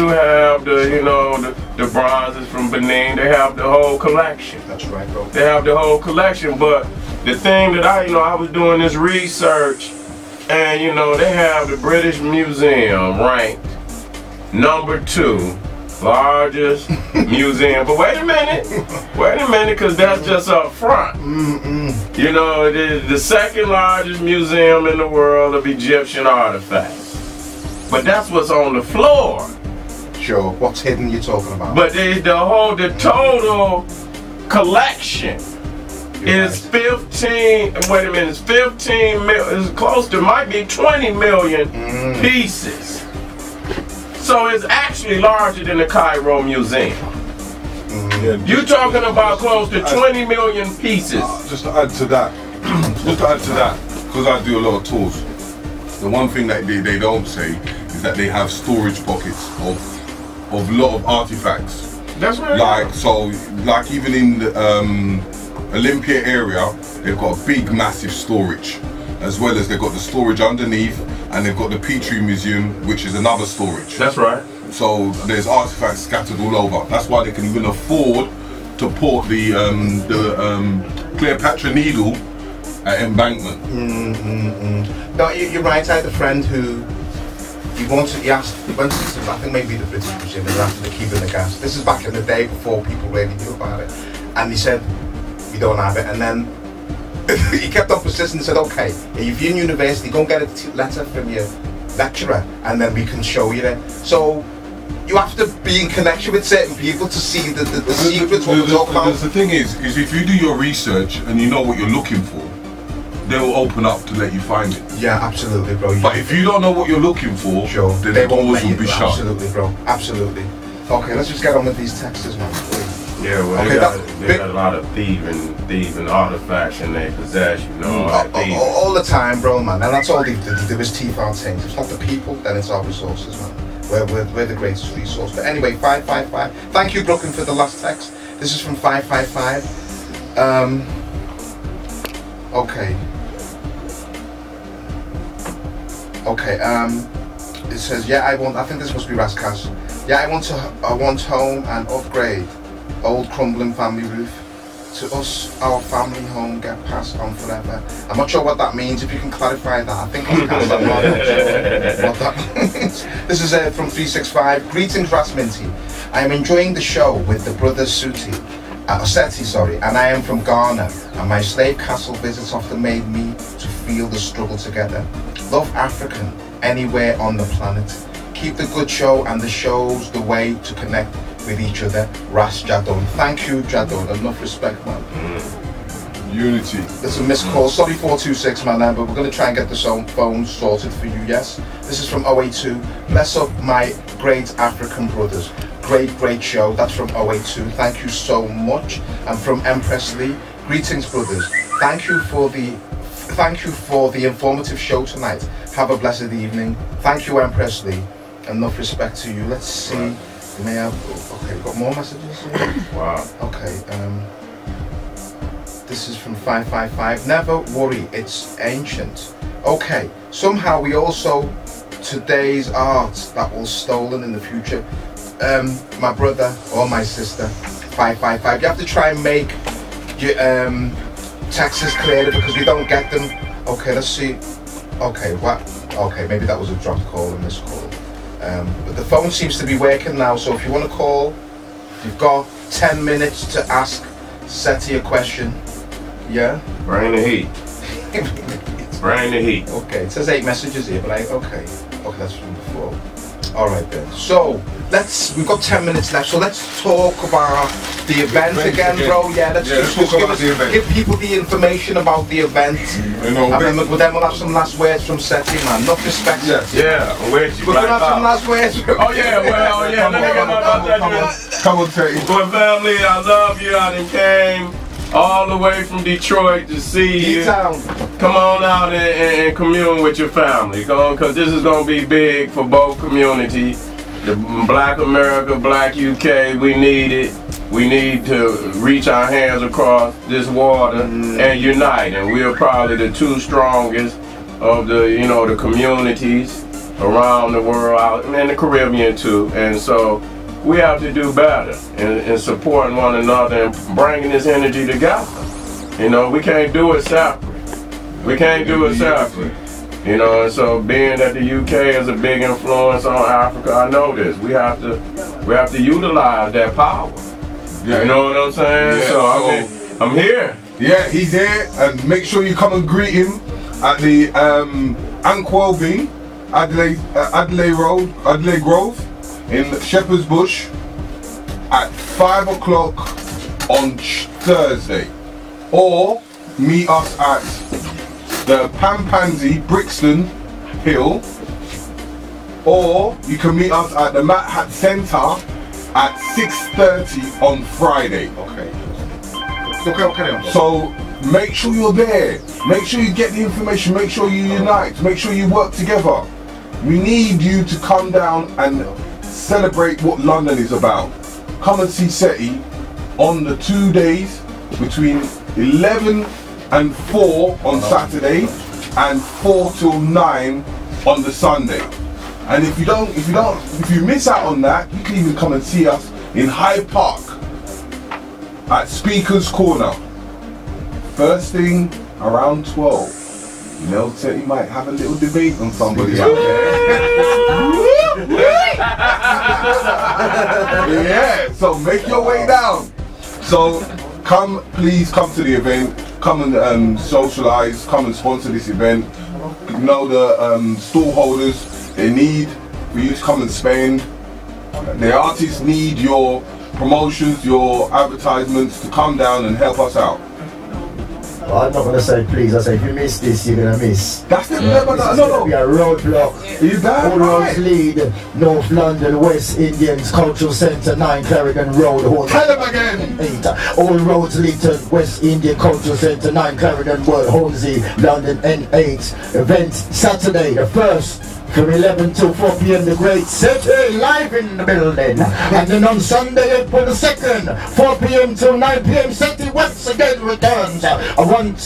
S2: have the, you know, the bronzes from Benin. They have the whole collection.
S1: That's right, bro.
S2: They have the whole collection. But the thing that I was doing this research, and you know, they have the British Museum ranked #2 largest museum. But wait a minute, because that's just up front. You know, it is the second largest museum in the world of Egyptian artifacts. But that's what's on the floor.
S1: Sure, what's hidden you're talking about?
S2: But the total collection is 15, wait a minute, it's 15 million, it's close to, might be 20 million pieces. So it's actually larger than the Cairo Museum. You're talking about close to 20 million pieces.
S3: Just to add to that, because I do a lot of tours, the one thing that they don't say is that they have storage pockets of a lot of artifacts.
S2: That's right.
S3: Like even in the Olympia area, they've got a big, massive storage, as well as they've got the storage underneath, and they've got the Petrie Museum, which is another storage.
S2: That's right.
S3: So there's artifacts scattered all over. That's why they can even afford to port the Cleopatra needle at Embankment.
S1: No, you're right. I had a friend who he went to, I think maybe the British Museum, and after the Keep in the Gas. This is back in the day before people really knew about it. And he said, we don't have it. And then he kept on persisting and said, okay, if you're in university, go and get a letter from your lecturer and then we can show you it. So you have to be in connection with certain people to see the secrets, what we're talking about.
S3: The thing is if you do your research and you know what you're looking for, they'll open up to let you find it.
S1: Yeah, absolutely, bro.
S3: But if you don't know what you're looking for,
S1: sure,
S3: then the doors will be shut.
S1: Absolutely, bro. Absolutely. Okay, let's just get on with these texts, man.
S2: Yeah, well, okay, they got a lot of thieving artifacts in their possession, you know.
S1: All the time, bro, man. And that's all they do is teeth out things. It's not the people, then it's our resources, man. We're the greatest resource. But anyway, 555. Thank you, Brooklyn, for the last text. This is from 555. Okay. It says, yeah, I think this must be Raskas. Yeah, I want home and upgrade old crumbling family roof. To us, our family home get passed on forever. I'm not sure what that means. If you can clarify that, I think I'm not sure what that means. This is from 365. Greetings, Rasminty. I am enjoying the show with the brothers Seti, and I am from Ghana, and my slave castle visits often made me to feel the struggle together. Love African anywhere on the planet. Keep the good show, and the show's the way to connect with each other. Ras Jadon. Thank you, Jadon. Enough respect, man.
S3: Unity.
S1: There's a missed call. Sorry, 426, man, but we're going to try and get the phone sorted for you, yes? This is from 082. Bless up my great African brothers. Great show. That's from 082. Thank you so much. And from Empress Lee. Greetings, brothers. Thank you for the informative show tonight. Have a blessed evening. Thank you, Empress Lee. Enough respect to you. Let's see. We may have. Okay, we've got more messages here.
S2: Wow.
S1: Okay. This is from 555. Never worry, it's ancient. Okay. Somehow we also today's art that was stolen in the future. My brother or my sister. 555. You have to try and make your taxes clearer because we don't get them. Okay, let's see. Okay, what? Okay, maybe that was a dropped call and missed call. But the phone seems to be working now, so if you want to call, you've got 10 minutes to ask Seti a question. Yeah?
S2: Bring the heat. Bring the heat.
S1: Okay, it says 8 messages here, but okay, that's from before. Alright then. So we've got 10 minutes left, so let's talk about the event again, bro. Yeah, let's give people the information about the event. And then we'll have some last words from Seti, man. Enough respect.
S2: Yeah, we're
S1: gonna have some last words.
S2: Oh yeah, well, yeah.
S3: Come on, Seti.
S2: Well, family, I love you. I done came all the way from Detroit to see you. Come on out and commune with your family. Come on, because this is going to be big for both communities. The Black America, Black UK, we need it. We need to reach our hands across this water and unite. And we are probably the two strongest of the, you know, the communities around the world, and the Caribbean too. And so we have to do better in supporting one another and bringing this energy together. You know, we can't do it separate. We can't do it separate. You know, and so being that the UK is a big influence on Africa, I know this. We have to utilize that power.
S3: Yeah.
S2: You know what I'm saying?
S3: Yeah,
S2: so I'm here.
S3: Yeah, he's here, and make sure you come and greet him at the Anquelby, Adelaide Grove in Shepherd's Bush at 5 o'clock on Thursday, or meet us at the Pansy Brixton Hill, or you can meet us at the Matt Hat Centre at 6:30 on Friday.
S1: Okay.
S3: So make sure you're there. Make sure you get the information. Make sure you unite. Make sure you work together. We need you to come down and celebrate what London is about. Come and see Seti on the 2 days between 11 and 4 on Saturday and 4 till 9 on the Sunday. And if you miss out on that, you can even come and see us in Hyde Park at Speaker's Corner. First thing around 12. You know, Seti might have a little debate on somebody out there. Yeah, so make your way down. So please come to the event. Come and socialize. Come and sponsor this event. You know, the stall holders, they need for you to come and spend. The artists need your promotions, your advertisements to come down and help us out.
S7: Well, I'm not going to say please, I say if you miss this, you're going to miss.
S3: That's the
S7: This is going to be a roadblock.
S3: You damn
S7: All roads lead North London, West Indians Cultural Centre, 9 Clarendon Road.
S3: Tell them again.
S7: All roads lead to West Indian Cultural Centre, 9 Clarendon Road, Hornsey, London, N8. Event Saturday, the 1st. From 11 till 4 p.m. the Great Seti live in the building. And then on Sunday, April the 2nd, 4 p.m. till 9 p.m. Seti once again returns. One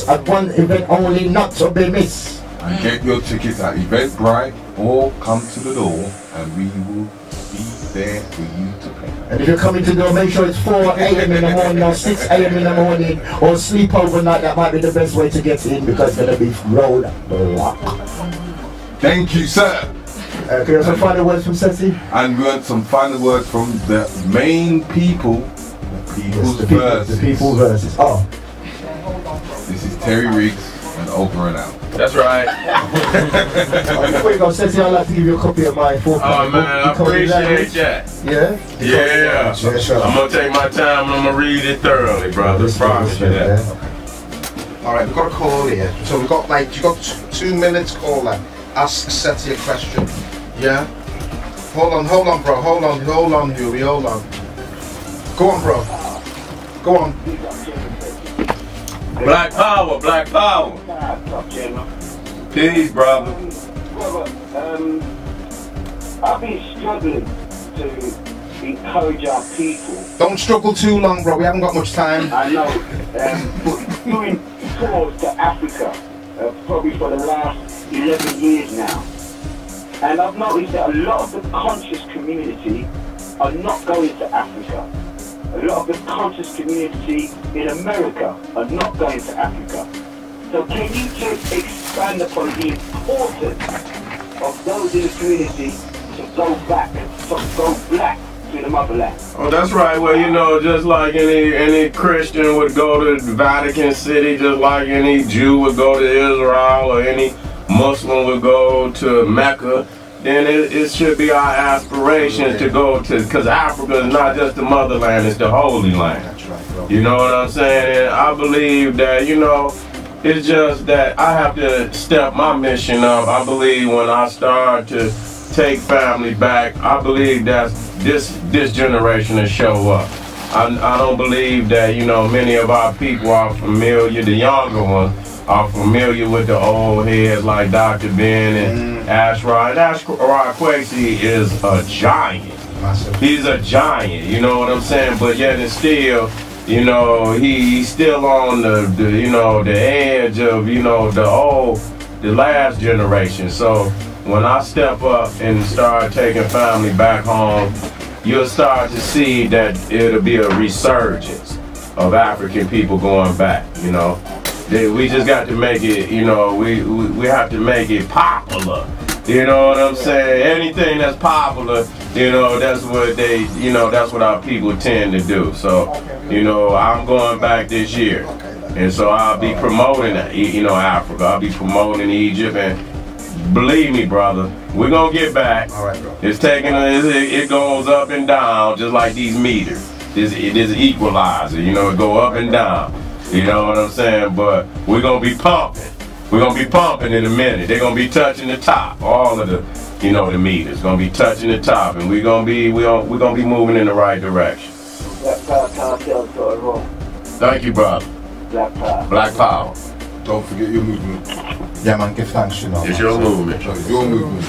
S7: event only, not to be missed.
S3: And get your tickets at Eventbrite or come to the door and we will be there for you to pay.
S7: And if you're coming to the door, make sure it's 4 a.m. in the morning or 6 a.m. in the morning or sleep overnight. That might be the best way to get in because it's going to be roadblock.
S3: Thank you, sir.
S7: Can you have some final words from Seti?
S3: And we want some final words from the main people, the
S7: people versus. Oh.
S3: This is Terry Riggs and over and out.
S2: That's right.
S7: Before you go, Seti, I'd like to give you a copy of my forthcoming
S2: Oh man, I appreciate that.
S7: Yeah?
S2: Yeah.
S7: Sure.
S2: I'm gonna take my time and I'm gonna read it thoroughly, brother. Promise you that.
S1: Alright, we've got a call here. So we've got you got 2 minutes, caller. Ask Seti a question. Yeah? Hold on, bro. Hold on, Huey, hold on. Go on, bro. Go on.
S2: Black power, black power. Peace, brother.
S9: I've been struggling to encourage our people.
S1: Don't struggle too long, bro. We haven't got much time.
S9: I know. But doing tours to Africa, probably for the last 11 years now. And I've noticed that a lot of the conscious community are not going to Africa. A lot of the conscious community in America are not going to Africa. So can you just expand upon the importance of those in the community to go back, to go black to the motherland?
S2: Oh, that's right. Well, you know, just like any Christian would go to Vatican City, just like any Jew would go to Israel, or any Muslim would go to Mecca, then it should be our aspiration to go to, because Africa is not just the motherland, it's the Holy Land.
S1: That's right, bro.
S2: You know what I'm saying? And I believe that, you know, it's just that I have to step my mission up. I believe when I start to take family back, I believe that this generation will show up. I don't believe that, you know, many of our people are familiar, the younger ones, are familiar with the old heads like Dr. Ben and Ashrod. And Ashrod Quasi is a giant.
S1: Massive.
S2: He's a giant, you know what I'm saying? But yet and still, you know, he's still on the you know, the edge of, you know, the last generation. So when I step up and start taking family back home, you'll start to see that it'll be a resurgence of African people going back, you know. We just got to make it, you know, we have to make it popular. You know what I'm saying? Anything that's popular, you know, that's what they, you know, that's what our people tend to do. So, you know, I'm going back this year. And so I'll be promoting, you know, Africa. I'll be promoting Egypt. And believe me, brother, we're going to get back.
S1: All right, bro.
S2: It's taking, it goes up and down just like these meters. This equalizer, you know, it go up and down. You know what I'm saying? But we're going to be pumping. We're going to be pumping in a minute. They're going to be touching the top. All of the, you know, the meters going to be touching the top. And we're going to be moving in the right direction.
S9: Black Power Cartel to Rome.
S2: Thank you, brother.
S9: Black Power.
S2: Black Power.
S3: Don't forget your movement.
S1: Yeah, man, give thanks, you know.
S2: It's your movement.
S3: It's your movement.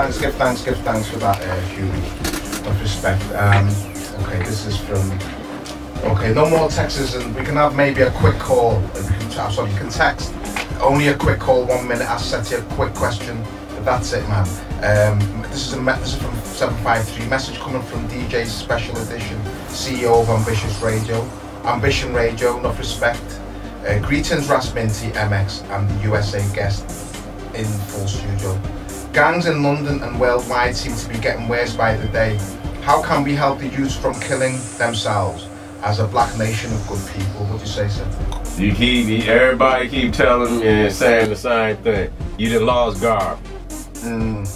S1: give thanks for that, Huey. With respect. Okay, this is from... Okay, no more texts, and we can have maybe a quick call. Sorry, you can text. Only a quick call, 1 minute. I'll set you a quick question. But that's it, man. This is from 753. Message coming from DJ's Special Edition, CEO of Ambition Radio. Enough respect. Greetings, Rasminty, MX, and the USA guest in full studio. Gangs in London and worldwide seem to be getting worse by the day. How can we help the youth from killing themselves? As a black nation of good people, what do you say, sir?
S2: Everybody keep telling me and saying the same thing. You done lost Garvey.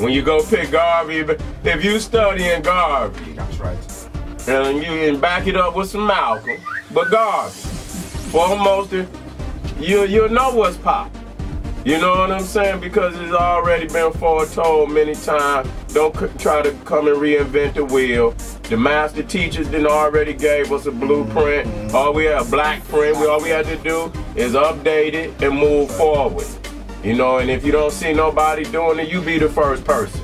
S2: When you go pick Garvey, if you studying Garvey,
S1: that's right.
S2: And you can back it up with some Malcolm, but Garvey, foremost, you'll know what's pop. You know what I'm saying? Because it's already been foretold many times. Don't try to come and reinvent the wheel. The master teachers done already gave us a blueprint. All we had, a black print, all we had to do is update it and move forward. You know, and if you don't see nobody doing it, you be the first person.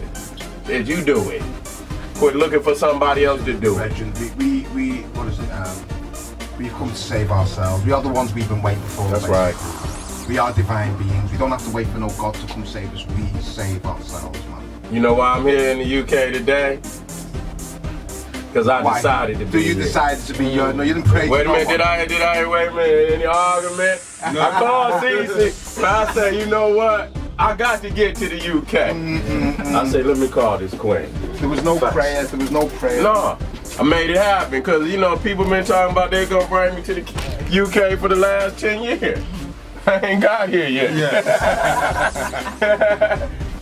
S2: If you do it. Quit looking for somebody else to do it.
S1: What is it? We've come to save ourselves. We are the ones we've been waiting for.
S2: That's right.
S1: We are divine beings. We don't have to wait for no God to come save us. We save ourselves, man.
S2: You know why I'm here in the UK today? Because I decided to be here.
S1: Decide to be here? No, you didn't pray.
S2: Wait a minute, did I, wait a minute, any argument? No. I called Cece, but I said, you know what? I got to get to the UK. I said, let me call this queen.
S1: There was no prayer, there was no prayer.
S2: No, I made it happen because, you know, people been talking about they're going to bring me to the UK for the last 10 years. I ain't got here yet. Yeah.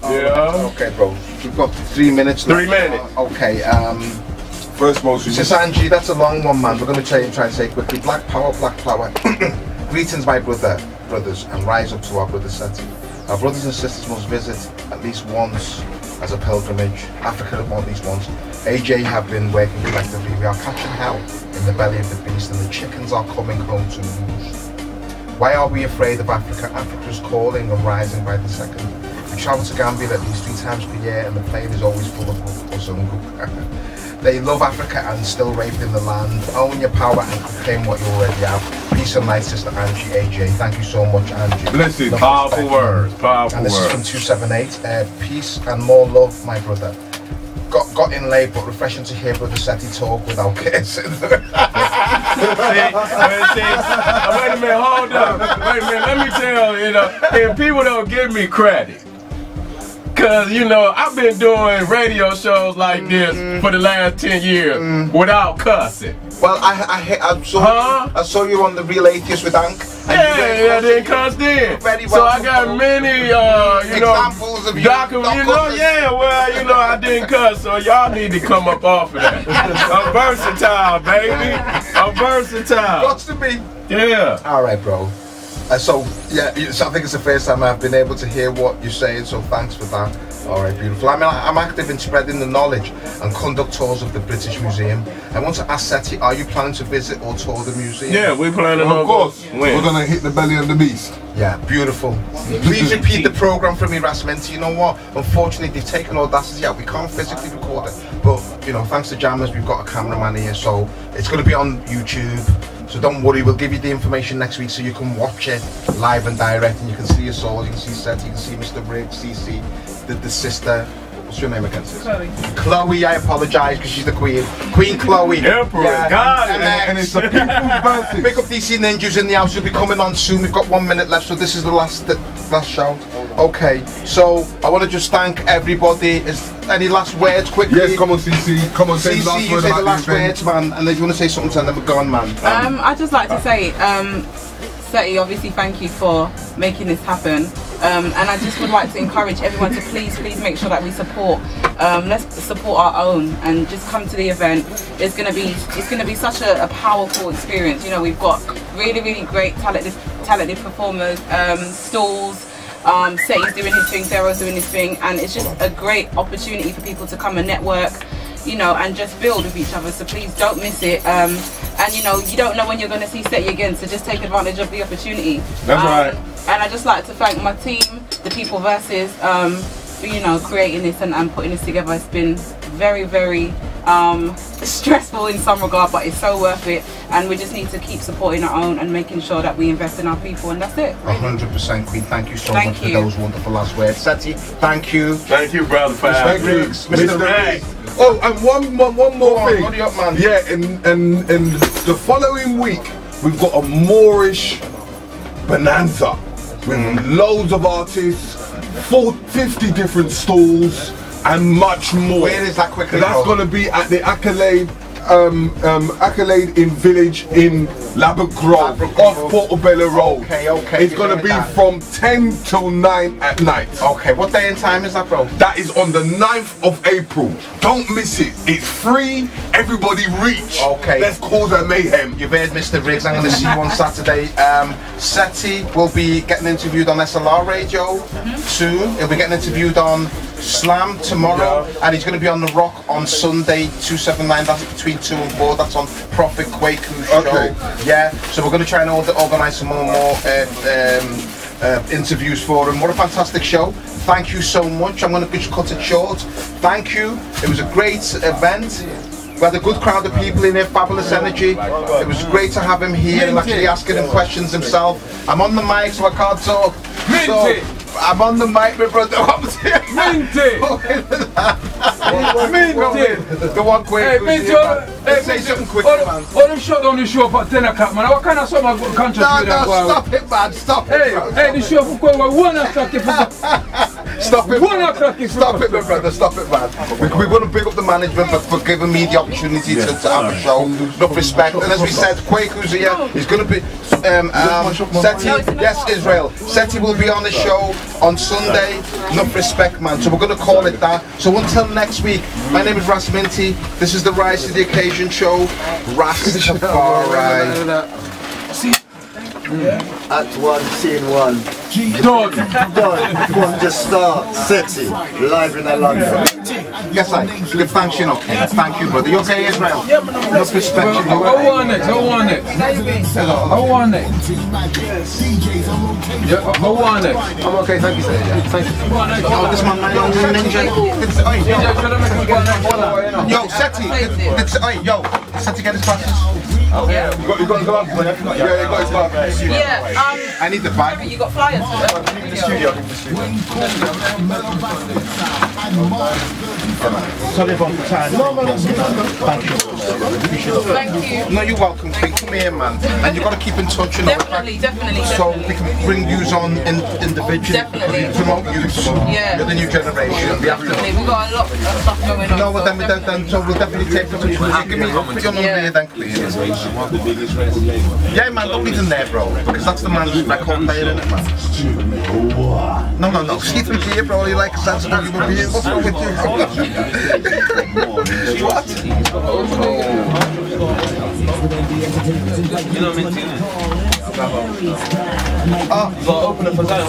S1: Okay, bro. We've got 3 minutes left.
S2: 3 minutes.
S1: Okay.
S3: First motion.
S1: This is Angie. That's a long one, man. We're going to try and say quickly. Black power, black power. Greetings, my brothers, and rise up to our brother Seti. Our brothers and sisters must visit at least once as a pilgrimage. Africa at least once. AJ have been working collectively. We are catching hell in the belly of the beast, and the chickens are coming home to roost. Why are we afraid of Africa? Africa's calling and rising by the second. We travel to Gambia at least 3 times per year, and the plane is always full of Uzungu. They love Africa and still raping the land. Own your power and proclaim what you already have. Peace and light, Sister Angie AJ. Thank you so much, Angie.
S2: Blessed. Powerful words. Powerful
S1: and this
S2: words.
S1: is from 278. Peace and more love, my brother. Got in late, but refreshing to hear Brother Seti talk without kissing.
S2: Wait a minute, hold up. Wait a minute, let me tell you, if people don't give me credit, because, you know, I've been doing radio shows like this for the last 10 years without cussing.
S1: Well, I saw you on The Real Atheist with Hank.
S2: Yeah, they cussed in. So I got many,
S1: examples of
S2: I didn't cuss, so y'all need to come up off of that. I'm versatile, baby. I'm versatile.
S1: Got to be.
S2: Yeah.
S1: All right, bro. So yeah, so I think it's the first time I've been able to hear what you're saying, so thanks for that. All right, beautiful. I mean, I'm active in spreading the knowledge and conduct tours of the British Museum. I want to ask Seti, are you planning to visit or tour the museum?
S2: Yeah, we're planning
S3: Of course,
S2: when?
S3: we're gonna hit the belly of the beast.
S1: Yeah, beautiful. Please repeat the program for me, Rasminti. You know what? Unfortunately, they've taken Audacity out. We can't physically record it, but you know, thanks to Jammers, we've got a cameraman here, so it's going to be on YouTube. So don't worry, we'll give you the information next week so you can watch it live and direct, and you can see us all. You can see Seti, you can see Mr. Riggs, CC, the sister. What's your name again, sis?
S4: Chloe.
S1: Chloe, I apologise because she's the queen. Queen Chloe.
S2: Emperor, God.
S3: And it's the people's birthday.
S1: Pick up DC Ninjas in the house. Will be coming on soon. We've got 1 minute left, so this is the last shout. Okay, so I want to just thank everybody. Is any last words quickly?
S3: Yes, come on, CC. Come on, say the last
S1: CC, you
S3: word
S1: say the
S3: about
S1: last
S3: the event.
S1: words, man. And if you want to say something to them, we're gone, man.
S4: I'd just like to say, Seti, obviously thank you for making this happen. And I just would like to encourage everyone to please make sure that we support. Let's support our own and just come to the event. It's gonna be such a powerful experience. You know, we've got really great talented performers, stalls. Seti's doing his thing, Sarah's doing his thing, and it's just a great opportunity for people to come and network, you know, and just build with each other. So please don't miss it. And you know, you don't know when you're going to see Seti again, so just take advantage of the opportunity.
S3: That's right.
S4: And I just like to thank my team, the People Versus, for, you know, creating this and putting this together. It's been very stressful in some regard, but it's so worth it. And we just need to keep supporting our own and making sure that we invest in our people, and that's it.
S1: 100%, Queen. Thank you so much for those wonderful last words. Seti, thank you.
S2: Thank you, brother.
S3: Thank you,
S1: Mr. Riggs.
S3: Oh, and one more thing.
S1: Hurry up, man.
S3: Yeah, and the following week we've got a Moorish bonanza with loads of artists, 50 different stalls, and much more.
S1: Where is that quickly?
S3: That's going to be at the Accolade in Village in Labatt Grove, off Portobello Road.
S1: Okay.
S3: It's going to be from 10 till 9 at night.
S1: Okay, what day and time is that, bro?
S3: That is on the 9th of April. Don't miss it. It's free. Everybody reach.
S1: Okay.
S3: Let's cause a mayhem.
S1: You've heard Mr. Riggs. I'm going to see you on Saturday. Seti will be getting interviewed on SLR Radio soon. He'll be getting interviewed on Slam tomorrow, and he's going to be on The Rock on Sunday, 279. That's between 2 and 4. That's on Prophet Kwaku's show.
S3: Okay.
S1: Yeah, so we're going to try and organise some more interviews for him. What a fantastic show. Thank you so much. I'm going to just cut it short. Thank you. It was a great event. We had a good crowd of people in here, fabulous energy. It was great to have him here and actually asking him questions himself. I'm on the mic, so I can't talk. So, I'm on the mic, my brother. The one quick. Say something quick, man.
S10: Oh, them shut down the show for 10 o'clock, man. What kind of summer conscious
S1: No, stop it, man. Stop it.
S10: Hey, the show for going 1 o'clock.
S1: Stop it.
S10: 1 o'clock.
S1: Stop it, my brother. Stop it, man. We want to pick up the management for giving me the opportunity to have a show. Enough respect. And as we said, Kwaku's here. He's going to be Seti. Yes, Israel. Seti will be on the show on Sunday. Enough respect, man. So we're going to call it that. So until next week, my name is Rasminti. This is the Rise to the Occasion show. Rastafari.
S7: Act 1, scene 1. Done. One just start. Seti, live in London.
S1: Yes, I give thanks, you know. Thank you, brother. You okay, Israel? Enough respect, you know.
S10: I want it. I want it. Yeah, I want it.
S1: I'm okay, thank you, sir. Thank you. Oh, this man, my ninja. Yo, Seti. Yo, Seti, get his glasses.
S3: Oh, yeah. You got his glasses, man. Yeah, you got his glasses.
S4: Yeah,
S1: I need the bag.
S4: you got flyers for them?
S3: In the studio.
S1: Sorry about the time. Thank you.
S4: Thank you.
S1: No, you're welcome. Come here, man. And you've got to keep in touch, you know.
S4: Definitely.
S1: So we can bring yous on individually.
S4: Definitely.
S1: Promote youths.
S4: Yeah.
S1: You're the new generation. We have to.
S4: We've got a lot of stuff going on.
S1: No, but then so we'll definitely take the touch. Give me your number here, then, please. Yeah, man, don't leave them there, bro. Because that's the man's record player, isn't it, man? No. See through here, bro. You like a sensible human being. What's wrong with you? What?
S6: You know,
S1: Oh,
S6: You gotta open it for Zion.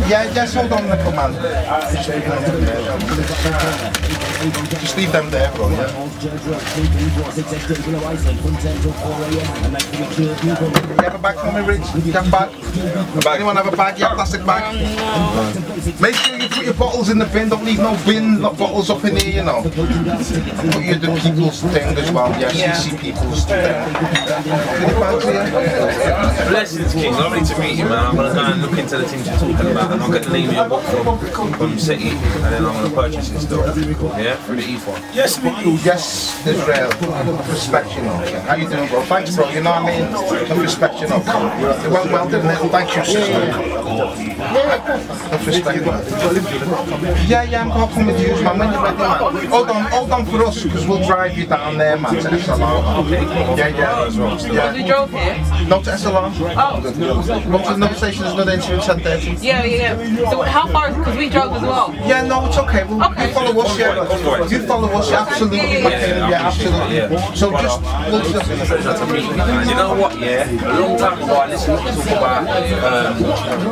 S1: yeah, just hold on, little man. Just leave them there, bro. Yeah. You have a bag for me, Rich? You have a bag? Anyone have a bag? Yeah, plastic bag? Make sure you put your bottles in the bin. Don't leave no bin, no bottles up in here, you know. Put you the people's thing as well. Yes, you see people's thing.
S6: Blessings, King. Lovely to meet you, man. I'm gonna go and look into the things you're talking about, and I'll get the name of your book from Seti, and then I'm gonna purchase it still. Yeah, through the E4.
S1: Yes, yes, Israel. Respect, you know. How you doing, bro? Thanks, bro. You know what I mean? Respect, you know. Well, didn't it? Thank you, sister. Respect, man. Yeah, I'm gonna come with you, man. When you're ready, man. Hold on for us, because we'll drive you down there, man, to SLR. Yeah.
S4: We drove here.
S1: No, to SLR.
S4: Oh.
S1: Go to another station, there's another interview at 10:30.
S4: Yeah. So how far is it? Because we drove as well.
S1: Yeah, no, it's okay. You follow us, yeah. You follow us, absolutely. Yeah, absolutely. So just, we'll just...
S6: And you know what, yeah? A long time ago I listened to talk about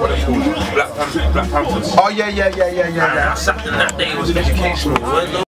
S6: what are they called? Black Panthers.
S1: Oh, yeah.
S6: And I sat in that day, it was educational.